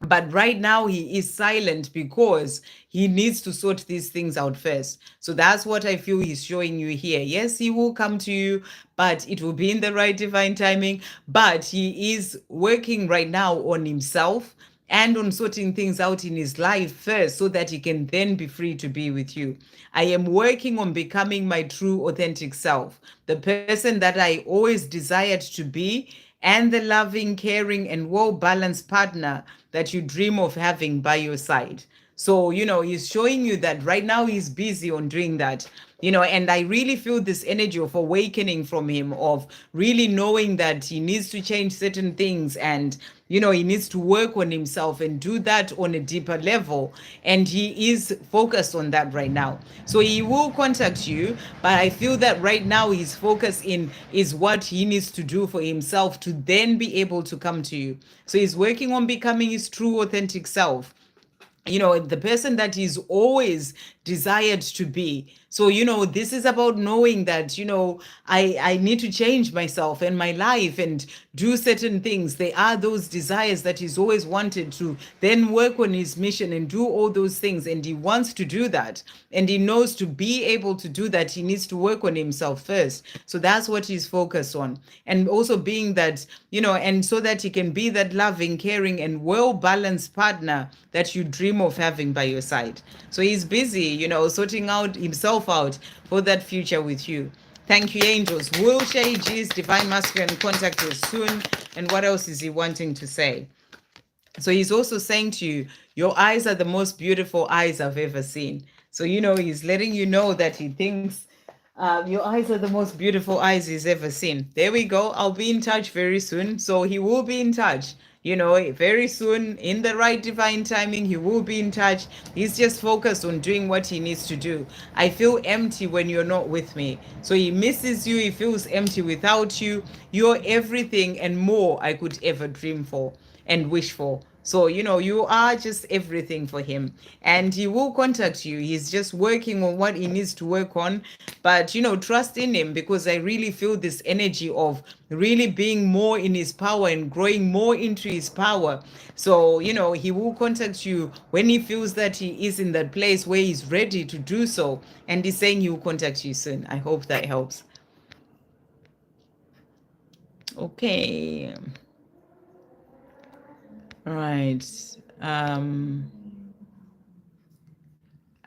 But right now he is silent because he needs to sort these things out first. So that's what I feel he's showing you here. Yes, he will come to you, but it will be in the right divine timing. But he is working right now on himself and on sorting things out in his life first so that he can then be free to be with you. I am working on becoming my true authentic self, the person that I always desired to be, and the loving, caring, and well-balanced partner that you dream of having by your side. So, he's showing you that right now he's busy on doing that. And I really feel this energy of awakening from him, of really knowing that he needs to change certain things and, he needs to work on himself and do that on a deeper level. And he is focused on that right now. So he will contact you, but I feel that right now his focus is what he needs to do for himself to then be able to come to you. So he's working on becoming his true authentic self, the person that he's always desired to be. So, this is about knowing that, I need to change myself and my life and do certain things. There are those desires that he's always wanted to then work on his mission and do all those things. And he wants to do that. And he knows to be able to do that, he needs to work on himself first. So that's what he's focused on. And also being that, and so that he can be that loving, caring, and well-balanced partner that you dream of having by your side. So he's busy, sorting out himself out for that future with you. Thank you, angels. Will Shay G's Divine Masculine contact you soon? And what else is he wanting to say? So he's also saying to you, your eyes are the most beautiful eyes I've ever seen. So, he's letting you know that he thinks your eyes are the most beautiful eyes he's ever seen. There we go. I'll be in touch very soon. So he will be in touch. Very soon, in the right divine timing, he will be in touch. He's just focused on doing what he needs to do. I feel empty when you're not with me. So he misses you. He feels empty without you. You're everything and more I could ever dream for and wish for. So, you are just everything for him. And he will contact you. He's just working on what he needs to work on. But, trust in him, because I really feel this energy of really being more in his power and growing more into his power. So, he will contact you when he feels that he is in that place where he's ready to do so. And he's saying he will contact you soon. I hope that helps. Okay. All right. Um,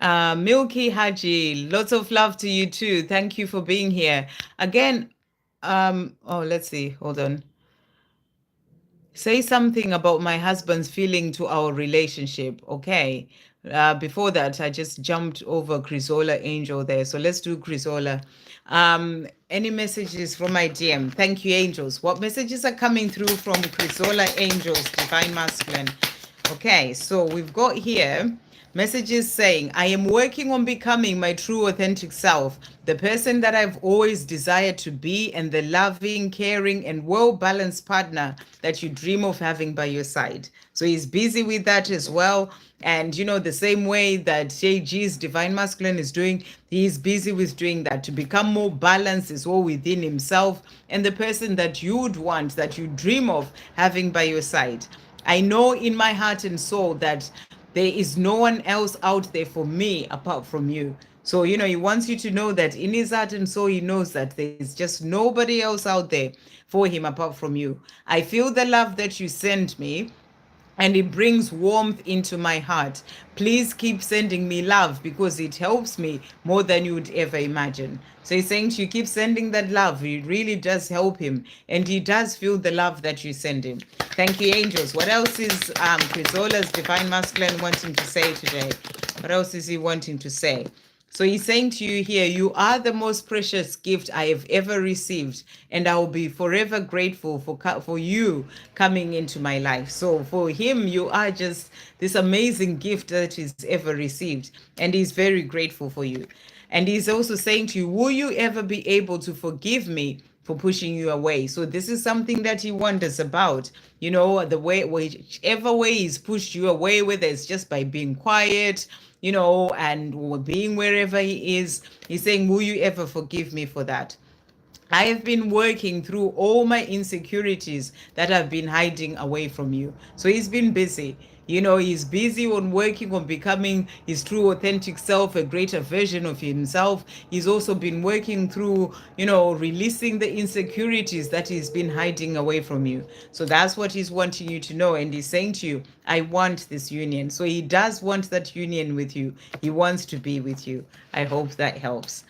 Milky Haji, lots of love to you too. Thank you for being here. Again, oh, let's see. Hold on. Say something about my husband's feeling to our relationship. Okay. Before that, I just jumped over Crisola Angel there. So let's do Crisola. Any messages from my DM? Thank you, angels. What messages are coming through from Crisola Angels, Divine Masculine? Okay, so we've got here messages saying, I am working on becoming my true authentic self, the person that I've always desired to be, and the loving, caring, and well balanced partner that you dream of having by your side. So he's busy with that as well. And, the same way that JG's Divine Masculine is doing, he's busy with doing that. To become more balanced is all within himself and the person that you would want, that you dream of having by your side. I know in my heart and soul that there is no one else out there for me apart from you. So, he wants you to know that in his heart and soul, he knows that there's just nobody else out there for him apart from you. I feel the love that you send me, and it brings warmth into my heart. Please keep sending me love because it helps me more than you would ever imagine. So he's saying to you, keep sending that love. It really does help him. And he does feel the love that you send him. Thank you, angels. What else is Crisola's Divine Masculine wanting to say today? What else is he wanting to say? So he's saying to you here, you are the most precious gift I have ever received, and I will be forever grateful for you coming into my life. So for him, you are just this amazing gift that he's ever received, and he's very grateful for you. And he's also saying to you, will you ever be able to forgive me for pushing you away? So this is something that he wonders about, the way, whichever way he's pushed you away, whether it's just by being quiet, and being wherever he is. He's saying, will you ever forgive me for that? I have been working through all my insecurities that I've been hiding away from you. So he's been busy. He's busy on working on becoming his true authentic self, a greater version of himself. He's also been working through, releasing the insecurities that he's been hiding away from you. So that's what he's wanting you to know. And he's saying to you, I want this union. So he does want that union with you. He wants to be with you. I hope that helps.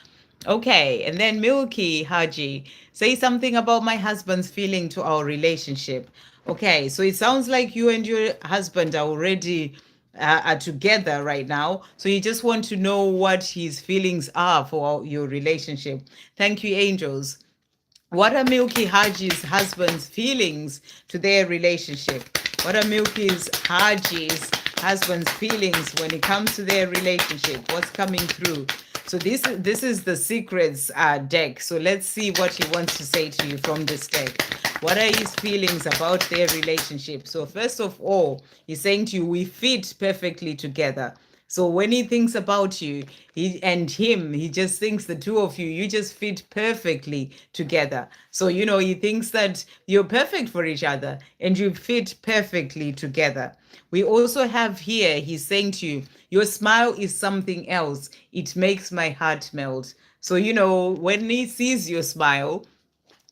Okay, and then Milky Haji, say something about my husband's feeling to our relationship. Okay, so it sounds like you and your husband are together right now. So you just want to know what his feelings are for your relationship. Thank you, angels. What are Milky Haji's husband's feelings to their relationship? What are Milky's Haji's husband's feelings when it comes to their relationship? What's coming through? So this is the secrets deck. So let's see what he wants to say to you from this deck. What are his feelings about their relationship? So first of all, he's saying to you, we fit perfectly together. So when he thinks about you, he just thinks the two of you, you just fit perfectly together. So, he thinks that you're perfect for each other and you fit perfectly together. We also have here, he's saying to you, your smile is something else. It makes my heart melt. So, when he sees your smile,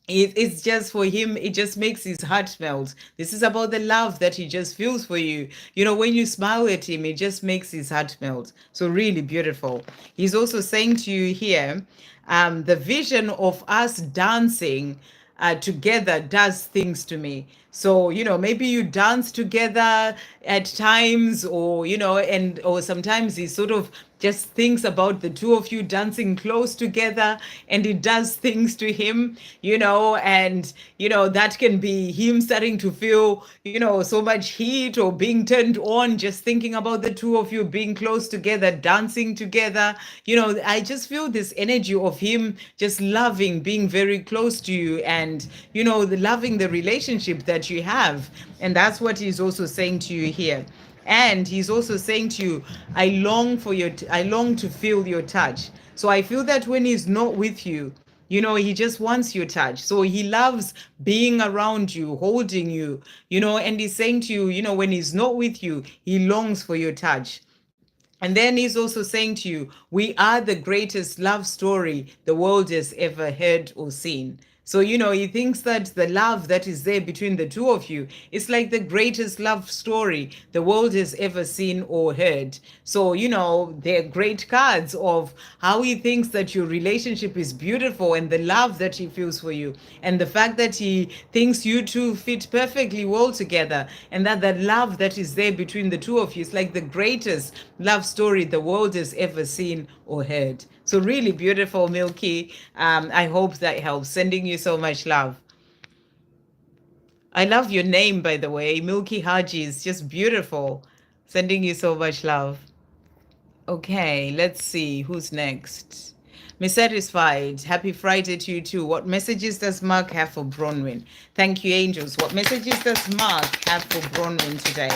it's just for him, it just makes his heart melt. This is about the love that he just feels for you. When you smile at him, it just makes his heart melt. So really beautiful. He's also saying to you here, the vision of us dancing together does things to me. So, maybe you dance together at times, or, or sometimes he sort of just thinks about the two of you dancing close together, and it does things to him, and, that can be him starting to feel, so much heat or being turned on, just thinking about the two of you being close together, dancing together. I just feel this energy of him just loving being very close to you, and, loving the relationship that you have. And that's what he's also saying to you here. And he's also saying to you, I long to feel your touch. So I feel that when he's not with you, he just wants your touch. So he loves being around you, holding you, and he's saying to you, when he's not with you, he longs for your touch. And then he's also saying to you, we are the greatest love story the world has ever heard or seen. So, he thinks that the love that is there between the two of you is like the greatest love story the world has ever seen or heard. So, they're great cards of how he thinks that your relationship is beautiful and the love that he feels for you. And the fact that he thinks you two fit perfectly well together. And that love that is there between the two of you is like the greatest love story the world has ever seen or heard. So really beautiful, Milky. I hope that helps. Sending you so much love. I love your name, by the way. Milky Haji is just beautiful. Sending you so much love. Okay, let's see who's next. Miss Satisfied, happy Friday to you too. What messages does Mark have for Bronwin? Thank you, angels. What messages does Mark have for Bronwin today?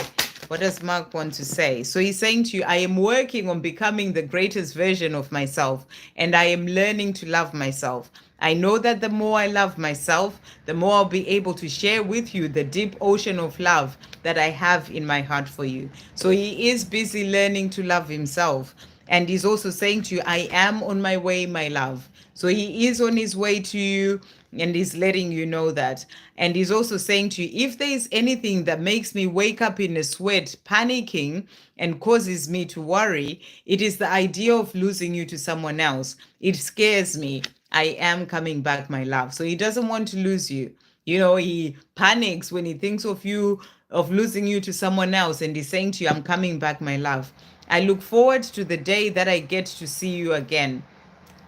What does Mark want to say? So he's saying to you, I am working on becoming the greatest version of myself, and I am learning to love myself. I know that the more I love myself, the more I'll be able to share with you the deep ocean of love that I have in my heart for you. So he is busy learning to love himself. And he's also saying to you, I am on my way, my love. So he is on his way to you and he's letting you know that. And he's also saying to you, if there is anything that makes me wake up in a sweat, panicking, and causes me to worry, it is the idea of losing you to someone else. It scares me. I am coming back, my love. So he doesn't want to lose you. He panics when he thinks of you, of losing you to someone else. And he's saying to you, I'm coming back, my love. I look forward to the day that I get to see you again.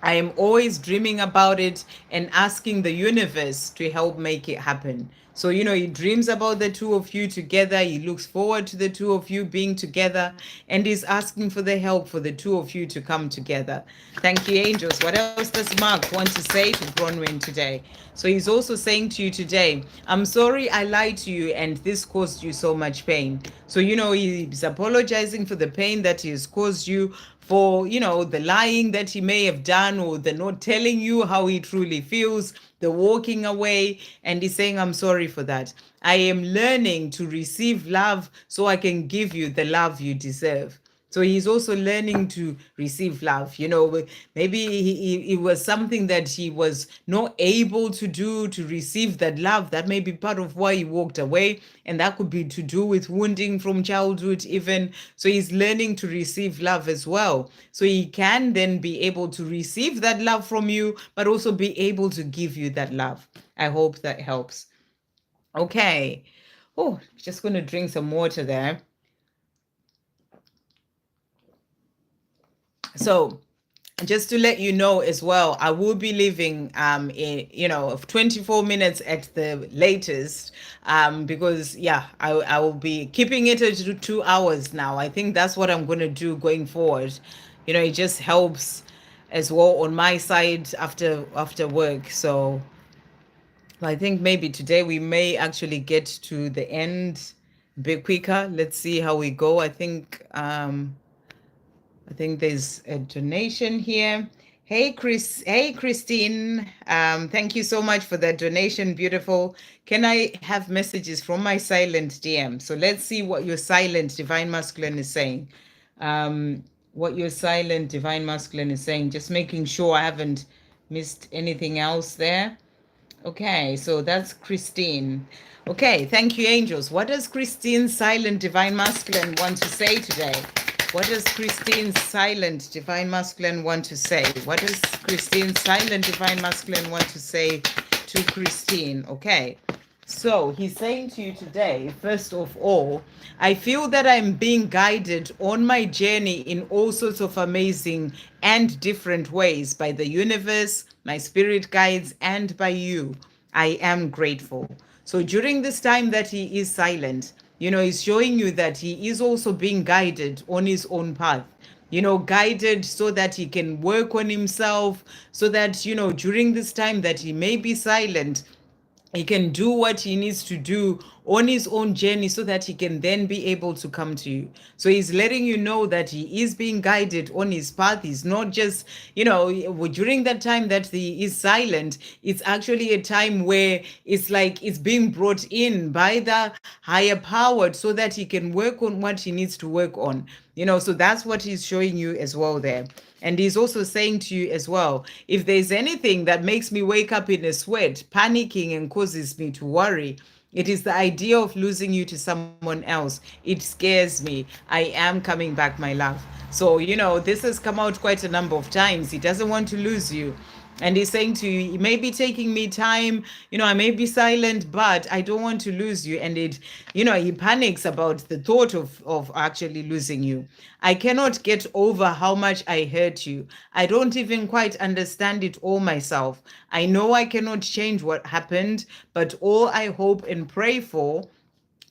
I am always dreaming about it and asking the universe to help make it happen. So, he dreams about the two of you together. He looks forward to the two of you being together and he's asking for the help for the two of you to come together. Thank you, angels. What else does Mark want to say to Bronwyn today? So, he's also saying to you today, I'm sorry I lied to you and this caused you so much pain. So, he's apologizing for the pain that he has caused you, for the lying that he may have done, or the not telling you how he truly feels, the walking away. And he's saying, I'm sorry for that. I am learning to receive love so I can give you the love you deserve. So he's also learning to receive love. Maybe it was something that he was not able to do to receive that love. That may be part of why he walked away. And that could be to do with wounding from childhood even. So he's learning to receive love as well. So he can then be able to receive that love from you, but also be able to give you that love. I hope that helps. Okay. Oh, just going to drink some water there. So just to let you know as well, I will be leaving in 24 minutes at the latest, because I will be keeping it at 2 hours now. I think that's what I'm going to do going forward. It just helps as well on my side after work. So I think maybe today we may actually get to the end a bit quicker. Let's see how we go. I think there's a donation here. Hey, Chris. Hey, Christine. Thank you so much for that donation. Beautiful. Can I have messages from my silent DM? So let's see what your silent divine masculine is saying. What your silent divine masculine is saying. Just making sure I haven't missed anything else there. Okay, so that's Christine. Okay, thank you, angels. What does Christine's silent divine masculine want to say today? What does Christine's silent divine masculine want to say? What does Christine's silent divine masculine want to say to Christine? Okay, so he's saying to you today, first of all, I feel that I'm being guided on my journey in all sorts of amazing and different ways by the universe, my spirit guides, and by you. I am grateful. So during this time that he is silent, he's showing you that he is also being guided on his own path, guided so that he can work on himself, so that, during this time that he may be silent, he can do what he needs to do on his own journey so that he can then be able to come to you. So he's letting you know that he is being guided on his path. He's not just, during that time that he is silent, it's actually a time where it's like it's being brought in by the higher power so that he can work on what he needs to work on. So that's what he's showing you as well there. And he's also saying to you as well, if there's anything that makes me wake up in a sweat, panicking, and causes me to worry, it is the idea of losing you to someone else. It scares me. I am coming back, my love. So, this has come out quite a number of times. He doesn't want to lose you. And he's saying to you, it may be taking me time, I may be silent, but I don't want to lose you. And he panics about the thought of actually losing you. I cannot get over how much I hurt you. I don't even quite understand it all myself. I know I cannot change what happened, but all I hope and pray for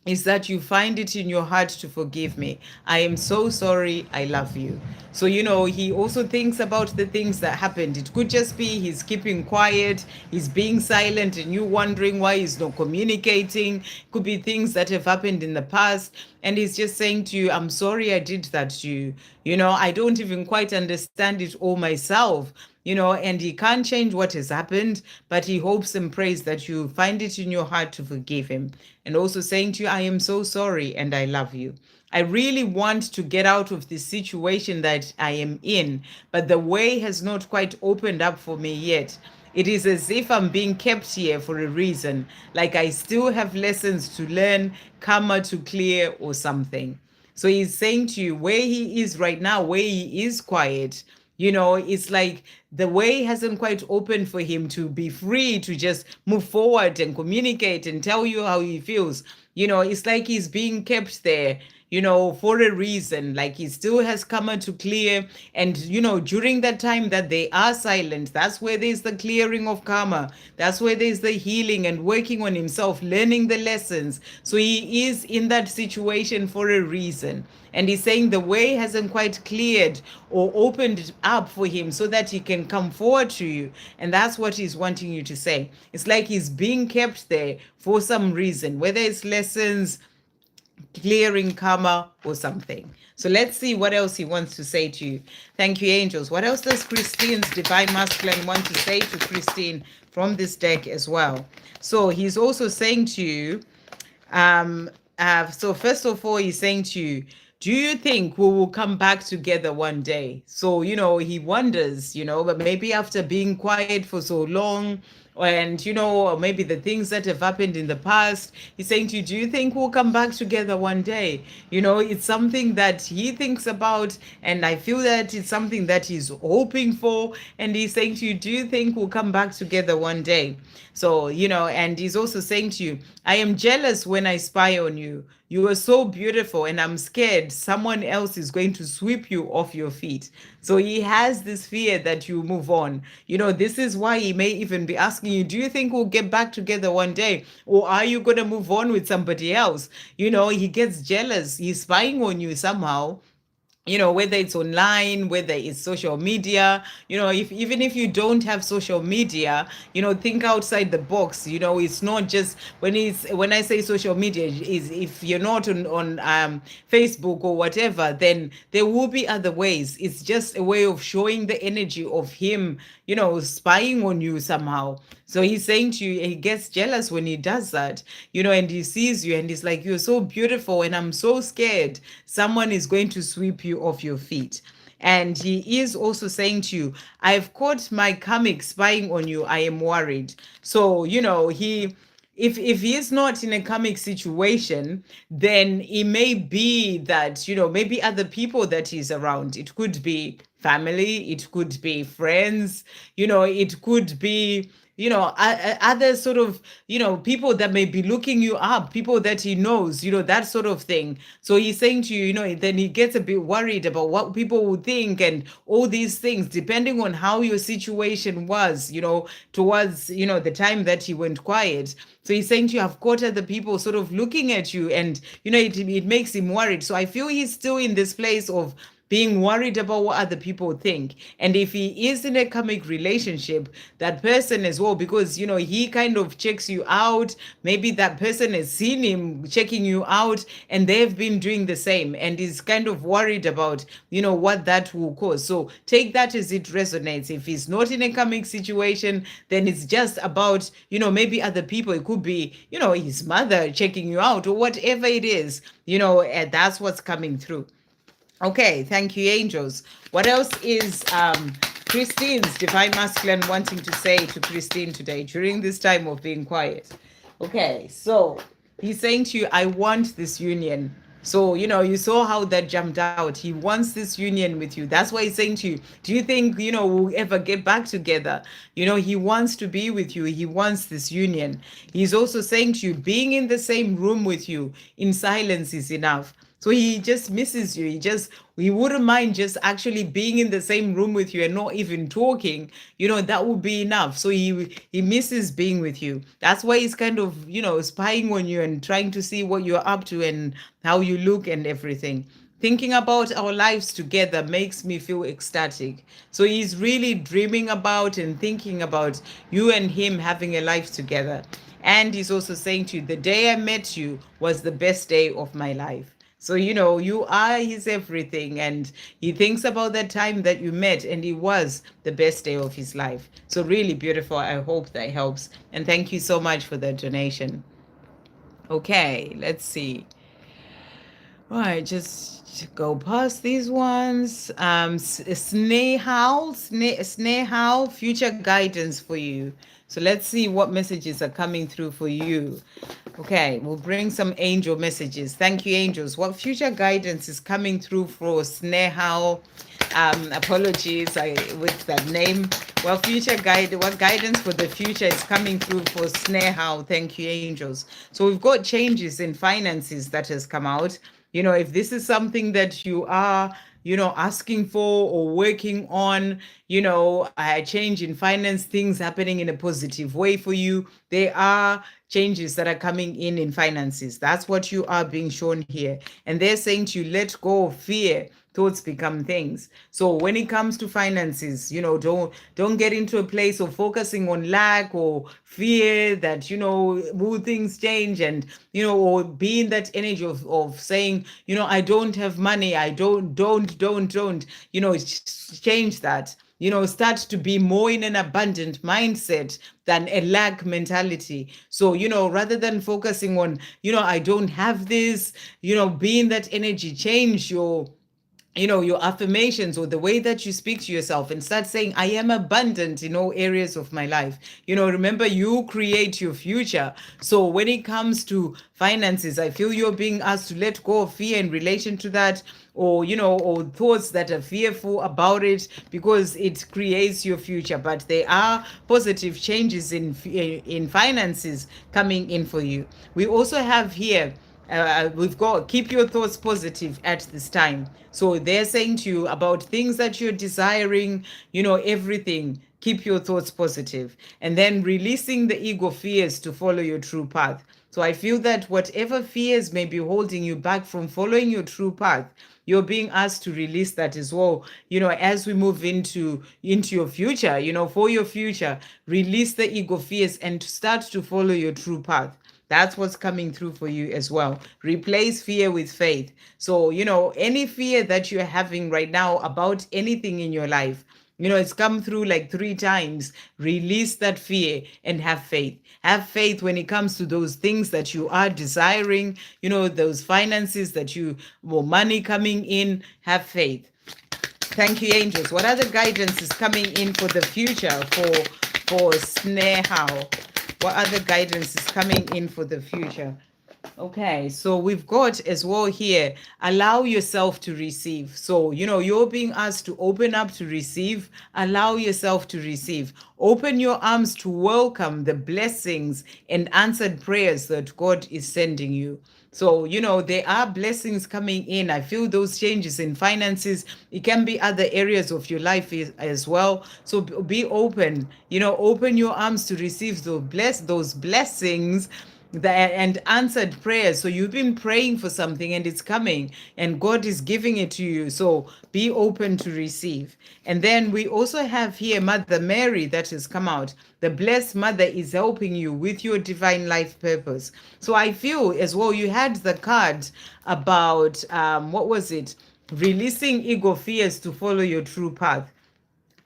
is that you find it in your heart to forgive me. I am so sorry. I love you. So, he also thinks about the things that happened. It could just be he's keeping quiet, he's being silent, and you wondering why he's not communicating. Could be things that have happened in the past. And he's just saying to you, I'm sorry I did that to you. I don't even quite understand it all myself. And he can't change what has happened, but he hopes and prays that you find it in your heart to forgive him. And also saying to you, I am so sorry and I love you. I really want to get out of this situation that I am in, but the way has not quite opened up for me yet. It is as if I'm being kept here for a reason, like I still have lessons to learn, karma to clear, or something. So he's saying to you, where he is right now, where he is quiet, it's like the way hasn't quite opened for him to be free to just move forward and communicate and tell you how he feels. It's like he's being kept there, for a reason, like he still has karma to clear. And, during that time that they are silent, that's where there's the clearing of karma. That's where there's the healing and working on himself, learning the lessons. So he is in that situation for a reason. And he's saying the way hasn't quite cleared or opened up for him so that he can come forward to you. And that's what he's wanting you to say. It's like he's being kept there for some reason, whether it's lessons, clearing karma, or something. So let's see what else he wants to say to you. Thank you, angels. What else does Christine's divine masculine want to say to Christine from this deck as well? So he's also saying to you, so first of all, he's saying to you, do you think we will come back together one day? So, he wonders, but maybe after being quiet for so long, and, or maybe the things that have happened in the past, he's saying to you, do you think we'll come back together one day? It's something that he thinks about, and I feel that it's something that he's hoping for. And he's saying to you, do you think we'll come back together one day? So, and he's also saying to you, I am jealous when I spy on you. You are so beautiful, and I'm scared someone else is going to sweep you off your feet. So he has this fear that you move on. This is why he may even be asking you, do you think we'll get back together one day? Or are you going to move on with somebody else? He gets jealous. He's spying on you somehow. Whether it's online, whether it's social media, even if you don't have social media, think outside the box. It's not just when I say social media, is if you're not on Facebook or whatever, then there will be other ways. It's just a way of showing the energy of him, spying on you somehow. So he's saying to you, he gets jealous when he does that, and he sees you and he's like, you're so beautiful and I'm so scared someone is going to sweep you off your feet. And he is also saying to you, I've caught my karmic spying on you. I am worried. So, if he is not in a karmic situation, then it may be that, maybe other people that he's around. It could be family, it could be friends, it could be other sort of, people that may be looking you up, people that he knows, that sort of thing. So he's saying to you, then he gets a bit worried about what people will think and all these things, depending on how your situation was, towards, the time that he went quiet. So he's saying to you, I've got other people sort of looking at you, and, it makes him worried. So I feel he's still in this place of being worried about what other people think. And if he is in a karmic relationship, that person as well, because, he kind of checks you out. Maybe that person has seen him checking you out and they've been doing the same, and is kind of worried about, what that will cause. So take that as it resonates. If he's not in a karmic situation, then it's just about, maybe other people. It could be, his mother checking you out or whatever it is, and that's what's coming through. Okay, thank you, angels. What else is Christine's divine masculine wanting to say to Christine today during this time of being quiet? Okay, so he's saying to you, I want this union. So, you saw how that jumped out. He wants this union with you. That's why he's saying to you, do you think, we'll ever get back together? He wants to be with you. He wants this union. He's also saying to you, being in the same room with you in silence is enough. So he just misses you. He wouldn't mind just actually being in the same room with you and not even talking. That would be enough. So he misses being with you. That's why he's kind of, spying on you and trying to see what you're up to and how you look and everything. Thinking about our lives together makes me feel ecstatic. So he's really dreaming about and thinking about you and him having a life together. And he's also saying to you, the day I met you was the best day of my life. So, you are his everything. And he thinks about that time that you met, and it was the best day of his life. So, really beautiful. I hope that helps. And thank you so much for the donation. Okay, let's see. All right, just go past these ones. Snehal, future guidance for you. So let's see what messages are coming through for you. Okay, we'll bring some angel messages. Thank you, angels. What future guidance is coming through for Snehal? Apologies with that name. What guidance for the future is coming through for Snehal? Thank you, angels. So we've got changes in finances that has come out. If this is something that you are, asking for or working on, a change in finance, things happening in a positive way for you, there are changes that are coming in finances. That's what you are being shown here. And they're saying to you, let go of fear. Thoughts become things. So when it comes to finances, don't get into a place of focusing on lack or fear that, will things change, and, or be in that energy of saying, I don't have money, I don't, change that. Start to be more in an abundant mindset than a lack mentality. So, rather than focusing on, I don't have this, be in that energy, change your affirmations or the way that you speak to yourself, and start saying, I am abundant in all areas of my life. Remember, you create your future. So when it comes to finances, I feel you're being asked to let go of fear in relation to that, or or thoughts that are fearful about it, because it creates your future. But there are positive changes in finances coming in for you. We also have here, we've got keep your thoughts positive at this time. So they're saying to you about things that you're desiring, everything. Keep your thoughts positive. And then releasing the ego fears to follow your true path. So I feel that whatever fears may be holding you back from following your true path, you're being asked to release that as well. As we move into your future, for your future, release the ego fears and start to follow your true path. That's what's coming through for you as well. Replace fear with faith. So, any fear that you're having right now about anything in your life, it's come through like 3 times. Release that fear and have faith. Have faith when it comes to those things that you are desiring, those finances that money coming in. Have faith. Thank you, angels. What other guidance is coming in for the future for Snehal? What other guidance is coming in for the future? Okay, so we've got as well here, allow yourself to receive. So, you're being asked to open up to receive, allow yourself to receive. Open your arms to welcome the blessings and answered prayers that God is sending you. So, there are blessings coming in. I feel those changes in finances. It can be other areas of your life as well. So be open, open your arms to receive those blessings and answered prayers. So you've been praying for something and it's coming and God is giving it to you. So be open to receive. And then we also have here Mother Mary that has come out. The Blessed Mother is helping you with your divine life purpose. So I feel as well, you had the card about, what was it? Releasing ego fears to follow your true path.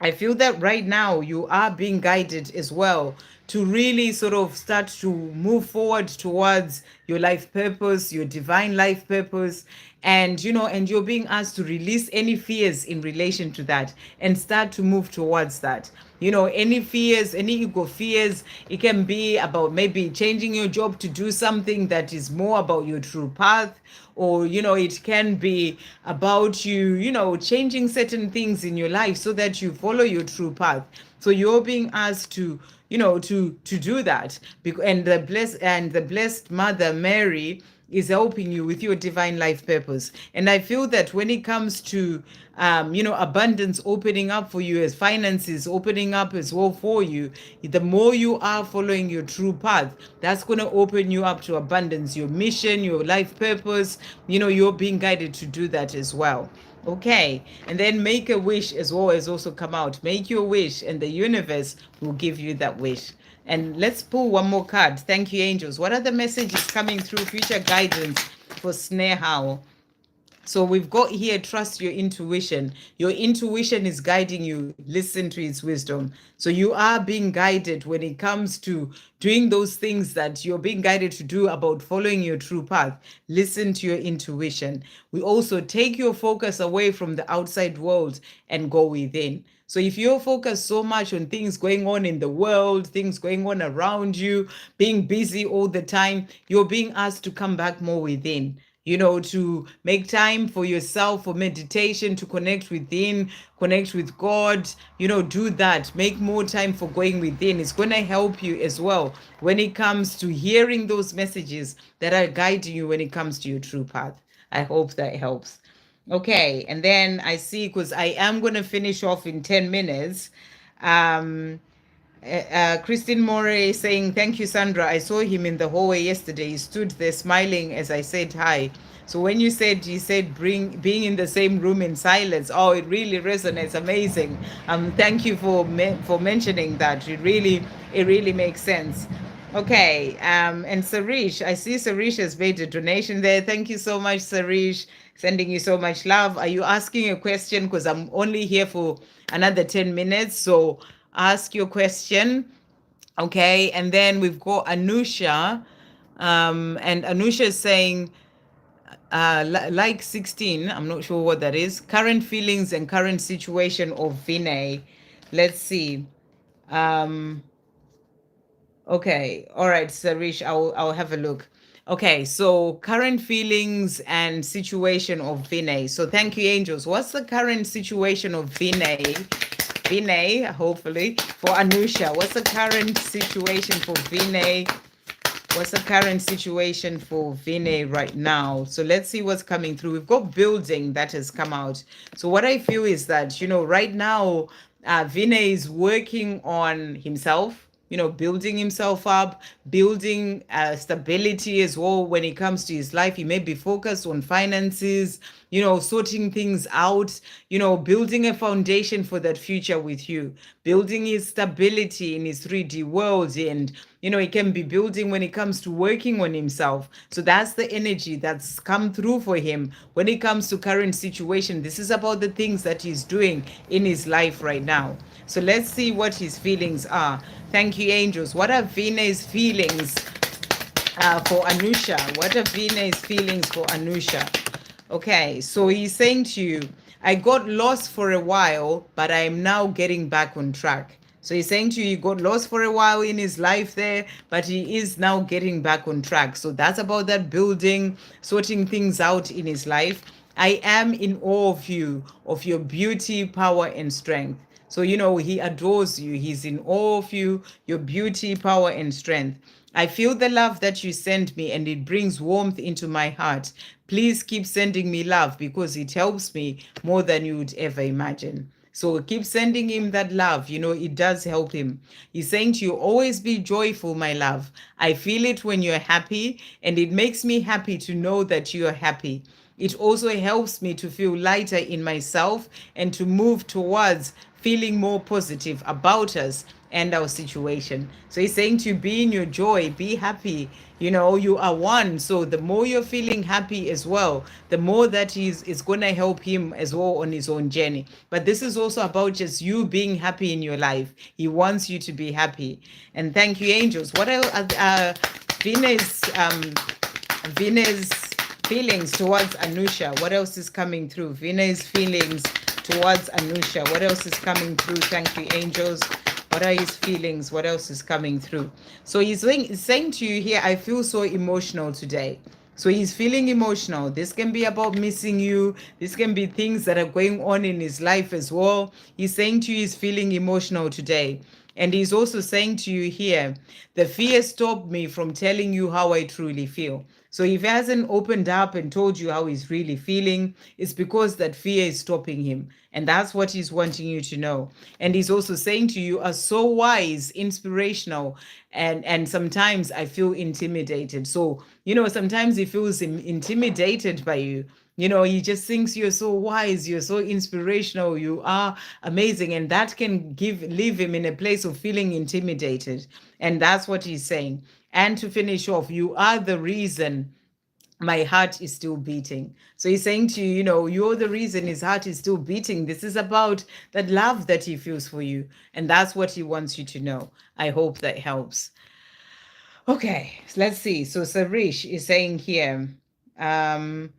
I feel that right now you are being guided as well to really sort of start to move forward towards your life purpose, your divine life purpose. And and you're being asked to release any fears in relation to that and start to move towards that. Any fears, any ego fears, it can be about maybe changing your job to do something that is more about your true path, or it can be about changing certain things in your life so that you follow your true path. So you're being asked to to do that. And the blessed mother Mary is helping you with your divine life purpose. And I feel that when it comes to abundance opening up for you, as finances opening up as well for you, the more you are following your true path, that's going to open you up to abundance, your mission, your life purpose. You're being guided to do that as well. Okay, and then make a wish as well as also come out. Make your wish, and the universe will give you that wish. And let's pull one more card. Thank you, angels. What are the messages coming through? Future guidance for Snehal. So we've got here, trust your intuition. Your intuition is guiding you. Listen to its wisdom. So you are being guided when it comes to doing those things that you're being guided to do, about following your true path. Listen to your intuition. We also take your focus away from the outside world and go within. So if you're focused so much on things going on in the world, things going on around you, being busy all the time, you're being asked to come back more within, to make time for yourself, for meditation, to connect within, connect with God, do that. Make more time for going within. It's going to help you as well when it comes to hearing those messages that are guiding you when it comes to your true path. I hope that helps. Okay, and then I see, because I am going to finish off in 10 minutes. Christine Moray saying, thank you, Sandra. I saw him in the hallway yesterday. He stood there smiling as I said hi. So when he said being in the same room in silence, oh, it really resonates. Amazing. Thank you for mentioning that. It really makes sense. Okay, and Sarish, I see Sarish has made a donation there. Thank you so much, Sarish. Sending you so much love. Are you asking a question? Because I'm only here for another 10 minutes. So ask your question. Okay, and then we've got Anusha. And Anusha is saying, like 16, I'm not sure what that is. Current feelings and current situation of Vinay. Let's see. Okay, all right, Sarish, I'll have a look. Okay, so current feelings and situation of Vinay. So thank you, angels. What's the current situation of Vinay? Vinay, hopefully, for Anusha. What's the current situation for Vinay? What's the current situation for Vinay right now? So let's see what's coming through. We've got building that has come out. So what I feel is that, right now, Vinay is working on himself, building himself up, building stability as well when it comes to his life. He may be focused on finances, sorting things out, building a foundation for that future with you, building his stability in his 3D world. And, he can be building when it comes to working on himself. So that's the energy that's come through for him when it comes to current situation. This is about the things that he's doing in his life right now. So let's see what his feelings are. Thank you, angels. What are Vinay's feelings for Anusha? What are Vinay's feelings for Anusha? Okay, so he's saying to you, I got lost for a while, but I am now getting back on track. So he's saying to you, he got lost for a while in his life there, but he is now getting back on track. So that's about that building, sorting things out in his life. I am in awe of you, of your beauty, power, and strength. So, he adores you. He's in awe of you, your beauty, power, and strength. I feel the love that you send me, and it brings warmth into my heart. Please keep sending me love, because it helps me more than you would ever imagine. So keep sending him that love. It does help him. He's saying to you, always be joyful, my love. I feel it when you're happy, and it makes me happy to know that you are happy. It also helps me to feel lighter in myself and to move towards feeling more positive about us and our situation. So he's saying to be in your joy, be happy. You are one. So the more you're feeling happy as well, the more that is going to help him as well on his own journey. But this is also about just you being happy in your life. He wants you to be happy. And thank you, angels. What else? Venus feelings towards Anusha. What else is coming through? Venus feelings towards Anusha. What else is coming through? Thank you, angels. What are his feelings? What else is coming through? So he's saying to you here, I feel so emotional today. So he's feeling emotional. This can be about missing you. This can be things that are going on in his life as well. He's saying to you, he's feeling emotional today. And he's also saying to you here, the fear stopped me from telling you how I truly feel. So if he hasn't opened up and told you how he's really feeling, it's because that fear is stopping him. And that's what he's wanting you to know. And he's also saying to you, are so wise, inspirational, and sometimes I feel intimidated. So, sometimes he feels intimidated by you. He just thinks you're so wise, you're so inspirational, you are amazing. And that can leave him in a place of feeling intimidated. And that's what he's saying. And to finish off, you are the reason my heart is still beating. So he's saying to you, you're the reason his heart is still beating. This is about that love that he feels for you. And that's what he wants you to know. I hope that helps. Okay, let's see. So Sarish is saying here, can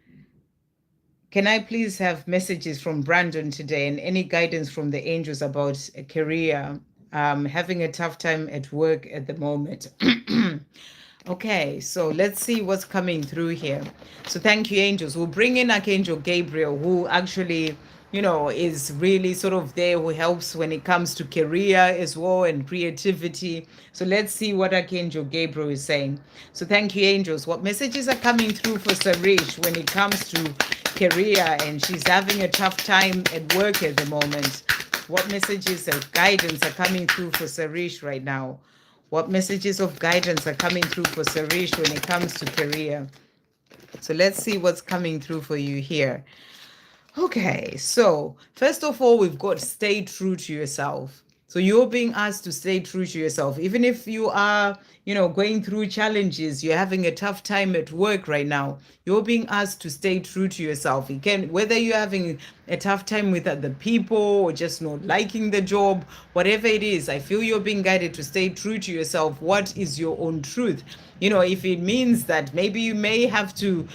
I please have messages from Brandon today and any guidance from the angels about a career? Having a tough time at work at the moment. Okay, so let's see what's coming through here. So thank you, angels. We'll bring in Archangel Gabriel, who actually, is really sort of there, who helps when it comes to career as well and creativity. So let's see what Archangel Gabriel is saying. So thank you, angels. What messages are coming through for Sarish when it comes to career and she's having a tough time at work at the moment? What messages of guidance are coming through for Sarish right now? What messages of guidance are coming through for Sarish when it comes to career? So let's see what's coming through for you here. Okay, so first of all, we've got stay true to yourself. So you're being asked to stay true to yourself. Even if you are, going through challenges, you're having a tough time at work right now, you're being asked to stay true to yourself. You can, whether you're having a tough time with other people or just not liking the job, whatever it is, I feel you're being guided to stay true to yourself. What is your own truth? If it means that maybe you may have to,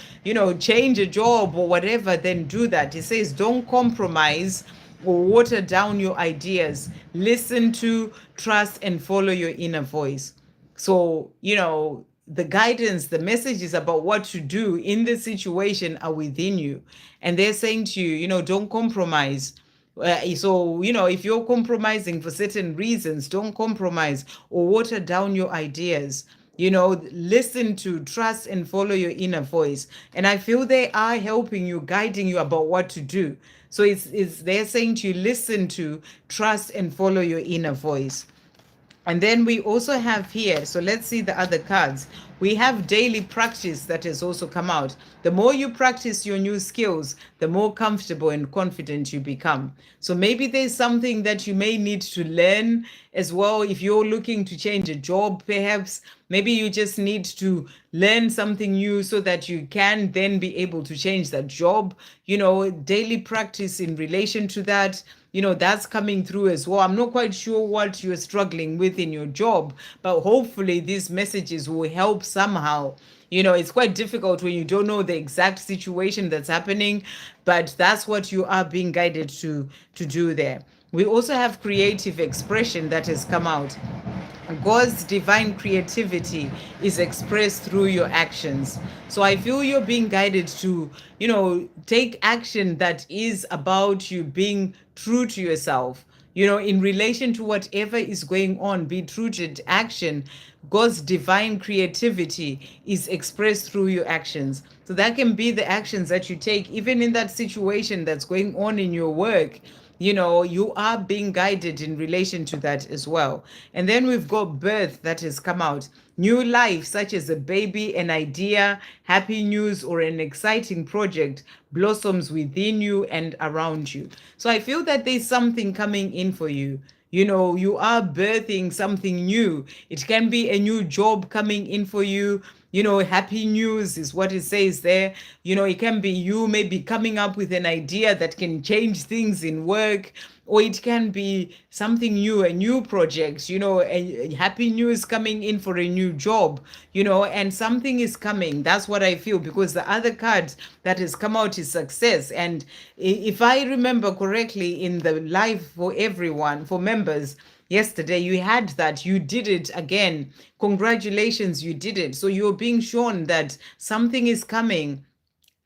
change a job or whatever, then do that. It says don't compromise or water down your ideas. Listen to, trust, and follow your inner voice. So, the guidance, the messages about what to do in the situation are within you. And they're saying to you, don't compromise. So, if you're compromising for certain reasons, don't compromise or water down your ideas. Listen to, trust, and follow your inner voice. And I feel they are helping you, guiding you about what to do. So they're saying to you, listen to, trust, and follow your inner voice. And then we also have here, so let's see the other cards. We have daily practice that has also come out. The more you practice your new skills, the more comfortable and confident you become. So maybe there's something that you may need to learn as well. If you're looking to change a job, perhaps, maybe you just need to learn something new so that you can then be able to change that job. Daily practice in relation to that. That's coming through as well. I'm not quite sure what you're struggling with in your job, but hopefully these messages will help somehow. It's quite difficult when you don't know the exact situation that's happening, but that's what you are being guided to do there. We also have creative expression that has come out. God's divine creativity is expressed through your actions. So I feel you're being guided to, take action that is about you being true to yourself. In relation to whatever is going on, be true to action. God's divine creativity is expressed through your actions. So that can be the actions that you take, even in that situation that's going on in your work. you are being guided in relation to that as well. And then we've got birth that has come out. New life, such as a baby, an idea, happy news, or an exciting project, blossoms within you and around you. So I feel that there's something coming in for you. You are birthing something new. It can be a new job coming in for you. Happy news is what it says there. It can be you maybe coming up with an idea that can change things in work, or it can be something new, a new project, a happy news coming in for a new job, and something is coming. That's what I feel, because the other card that has come out is success. And if I remember correctly, in the live for everyone, for members, yesterday you had that, you did it again. Congratulations, you did it. So you're being shown that something is coming,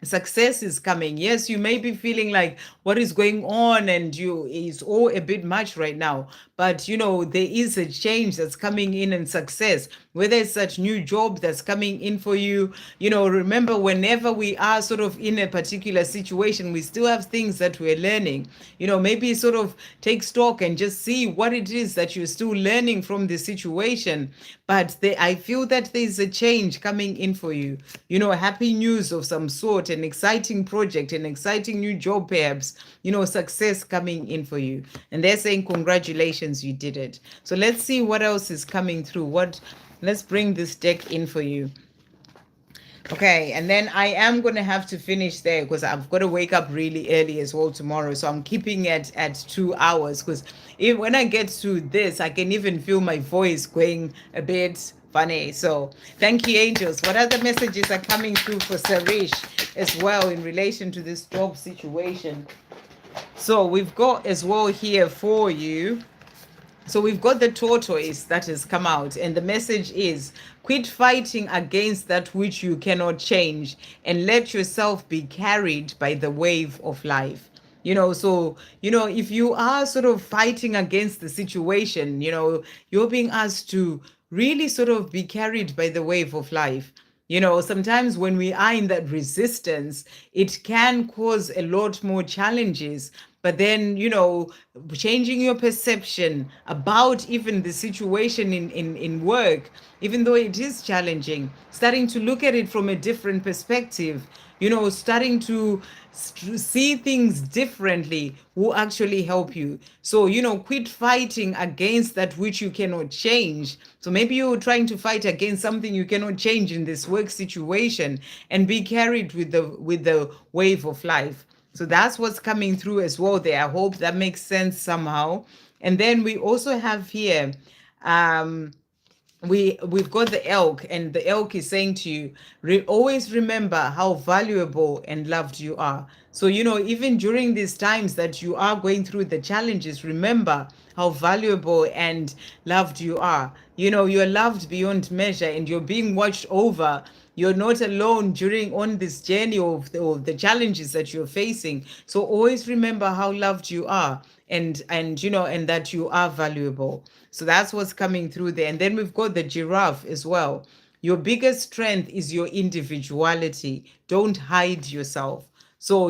success is coming. Yes, you may be feeling like what is going on and you is all a bit much right now, but there is a change that's coming in, and success, whether it's such new job that's coming in for you. Remember, whenever we are sort of in a particular situation, we still have things that we're learning. Maybe sort of take stock and just see what it is that you're still learning from the situation. But I feel that there's a change coming in for you. Happy news of some sort, an exciting project, an exciting new job, perhaps, success coming in for you. And they're saying, congratulations, you did it. So let's see what else is coming through. Let's bring this deck in for you. Okay, and then I am going to have to finish there because I've got to wake up really early as well tomorrow. So I'm keeping it at 2 hours, because when I get to this, I can even feel my voice going a bit funny. So thank you, angels. What other messages are coming through for Sarish as well in relation to this job situation? So we've got as well here for you. So we've got the tortoise that has come out, and the message is, quit fighting against that which you cannot change and let yourself be carried by the wave of life. So if you are sort of fighting against the situation, you're being asked to really sort of be carried by the wave of life. Sometimes when we are in that resistance, it can cause a lot more challenges. But then, changing your perception about even the situation in work, even though it is challenging, starting to look at it from a different perspective, starting to see things differently will actually help you. So, quit fighting against that which you cannot change. So maybe you're trying to fight against something you cannot change in this work situation, and be carried with the wave of life. So that's what's coming through as well there. I hope that makes sense somehow. And then we also have here, we've got the elk, and the elk is saying to you, always remember how valuable and loved you are. So even during these times that you are going through the challenges, remember how valuable and loved you are. You're loved beyond measure, and you're being watched over. You're not alone on this journey of the challenges that you're facing. So always remember how loved you are, and that you are valuable. So that's what's coming through there. And then we've got the giraffe as well. Your biggest strength is your individuality. Don't hide yourself. So,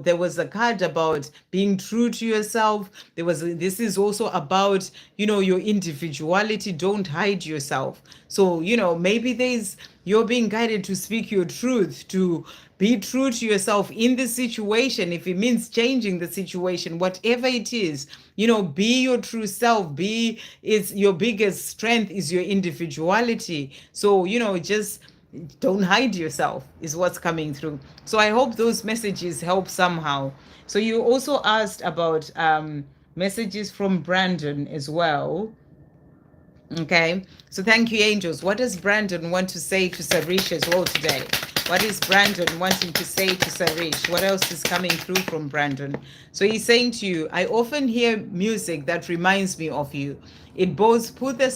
there was a card about being true to yourself. This is also about, your individuality. Don't hide yourself. So, maybe you're being guided to speak your truth, to be true to yourself in this situation. If it means changing the situation, whatever it is, be your true self. Your biggest strength is your individuality. So, just don't hide yourself is what's coming through. So I hope those messages help somehow. So you also asked about messages from Brandon as well. Okay, so thank you, angels. What does Brandon want to say to Sarish as well today? What is Brandon wanting to say to Sarish? What else is coming through from Brandon? So he's saying to you, I often hear music that reminds me of you. It both puts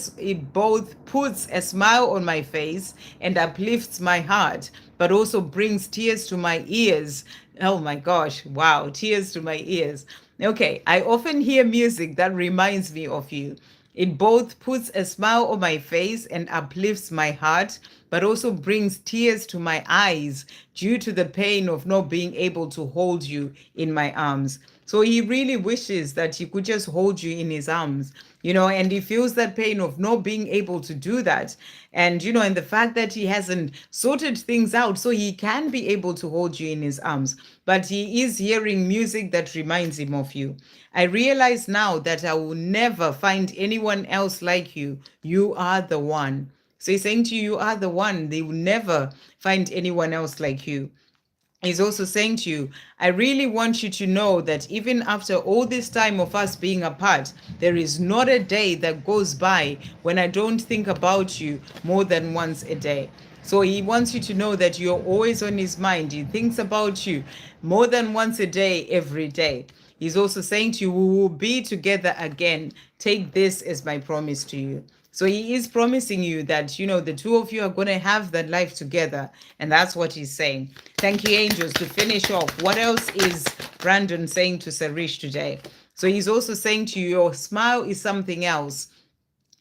a smile on my face and uplifts my heart, but also brings tears to my ears. Oh my gosh, wow, tears to my ears. Okay, I often hear music that reminds me of you. It both puts a smile on my face and uplifts my heart, but also brings tears to my eyes due to the pain of not being able to hold you in my arms. So he really wishes that he could just hold you in his arms, and he feels that pain of not being able to do that. And, and the fact that he hasn't sorted things out so he can be able to hold you in his arms. But he is hearing music that reminds him of you. I realize now that I will never find anyone else like you. You are the one. So he's saying to you, you are the one. They will never find anyone else like you. He's also saying to you, I really want you to know that even after all this time of us being apart, there is not a day that goes by when I don't think about you more than once a day. So he wants you to know that you're always on his mind. He thinks about you more than once a day, every day. He's also saying to you, we will be together again. Take this as my promise to you. So he is promising you that, the two of you are going to have that life together. And that's what he's saying. Thank you, angels. To finish off, what else is Brandon saying to Sarish today? So he's also saying to you, your smile is something else.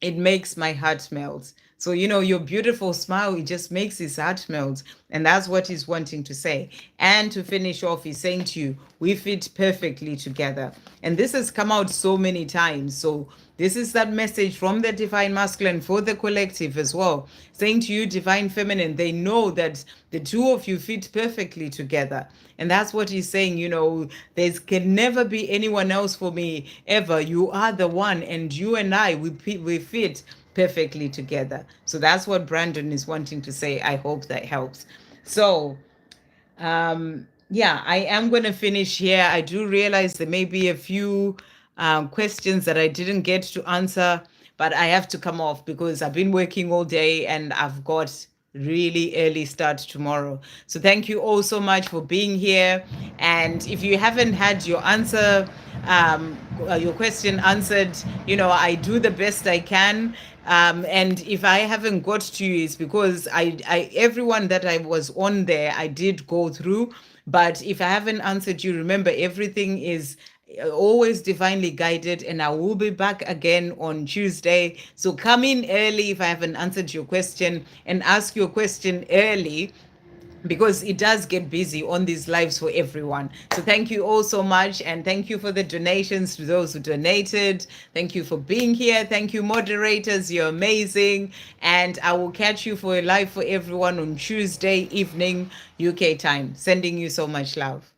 It makes my heart melt. So, your beautiful smile, it just makes his heart melt. And that's what he's wanting to say. And to finish off, he's saying to you, we fit perfectly together. And this has come out so many times. So this is that message from the divine masculine for the collective as well, saying to you, divine feminine, they know that the two of you fit perfectly together. And that's what he's saying, there can never be anyone else for me ever. You are the one, and you and I, we fit perfectly together. So that's what Brandon is wanting to say. I hope that helps. So, yeah, I am going to finish here. I do realize there may be a few questions that I didn't get to answer, but I have to come off because I've been working all day and I've got really early start tomorrow. So thank you all so much for being here. And if you haven't had your your question answered, I do the best I can. And if I haven't got to you, it's because everyone that I was on there, I did go through. But if I haven't answered you, remember, everything is always divinely guided, and I will be back again on Tuesday. So come in early if I haven't answered your question, and ask your question early, because it does get busy on these lives for everyone. So thank you all so much, and thank you for the donations to those who donated. Thank you for being here. Thank you, moderators. You're amazing. And I will catch you for a live for everyone on Tuesday evening UK time. Sending you so much love.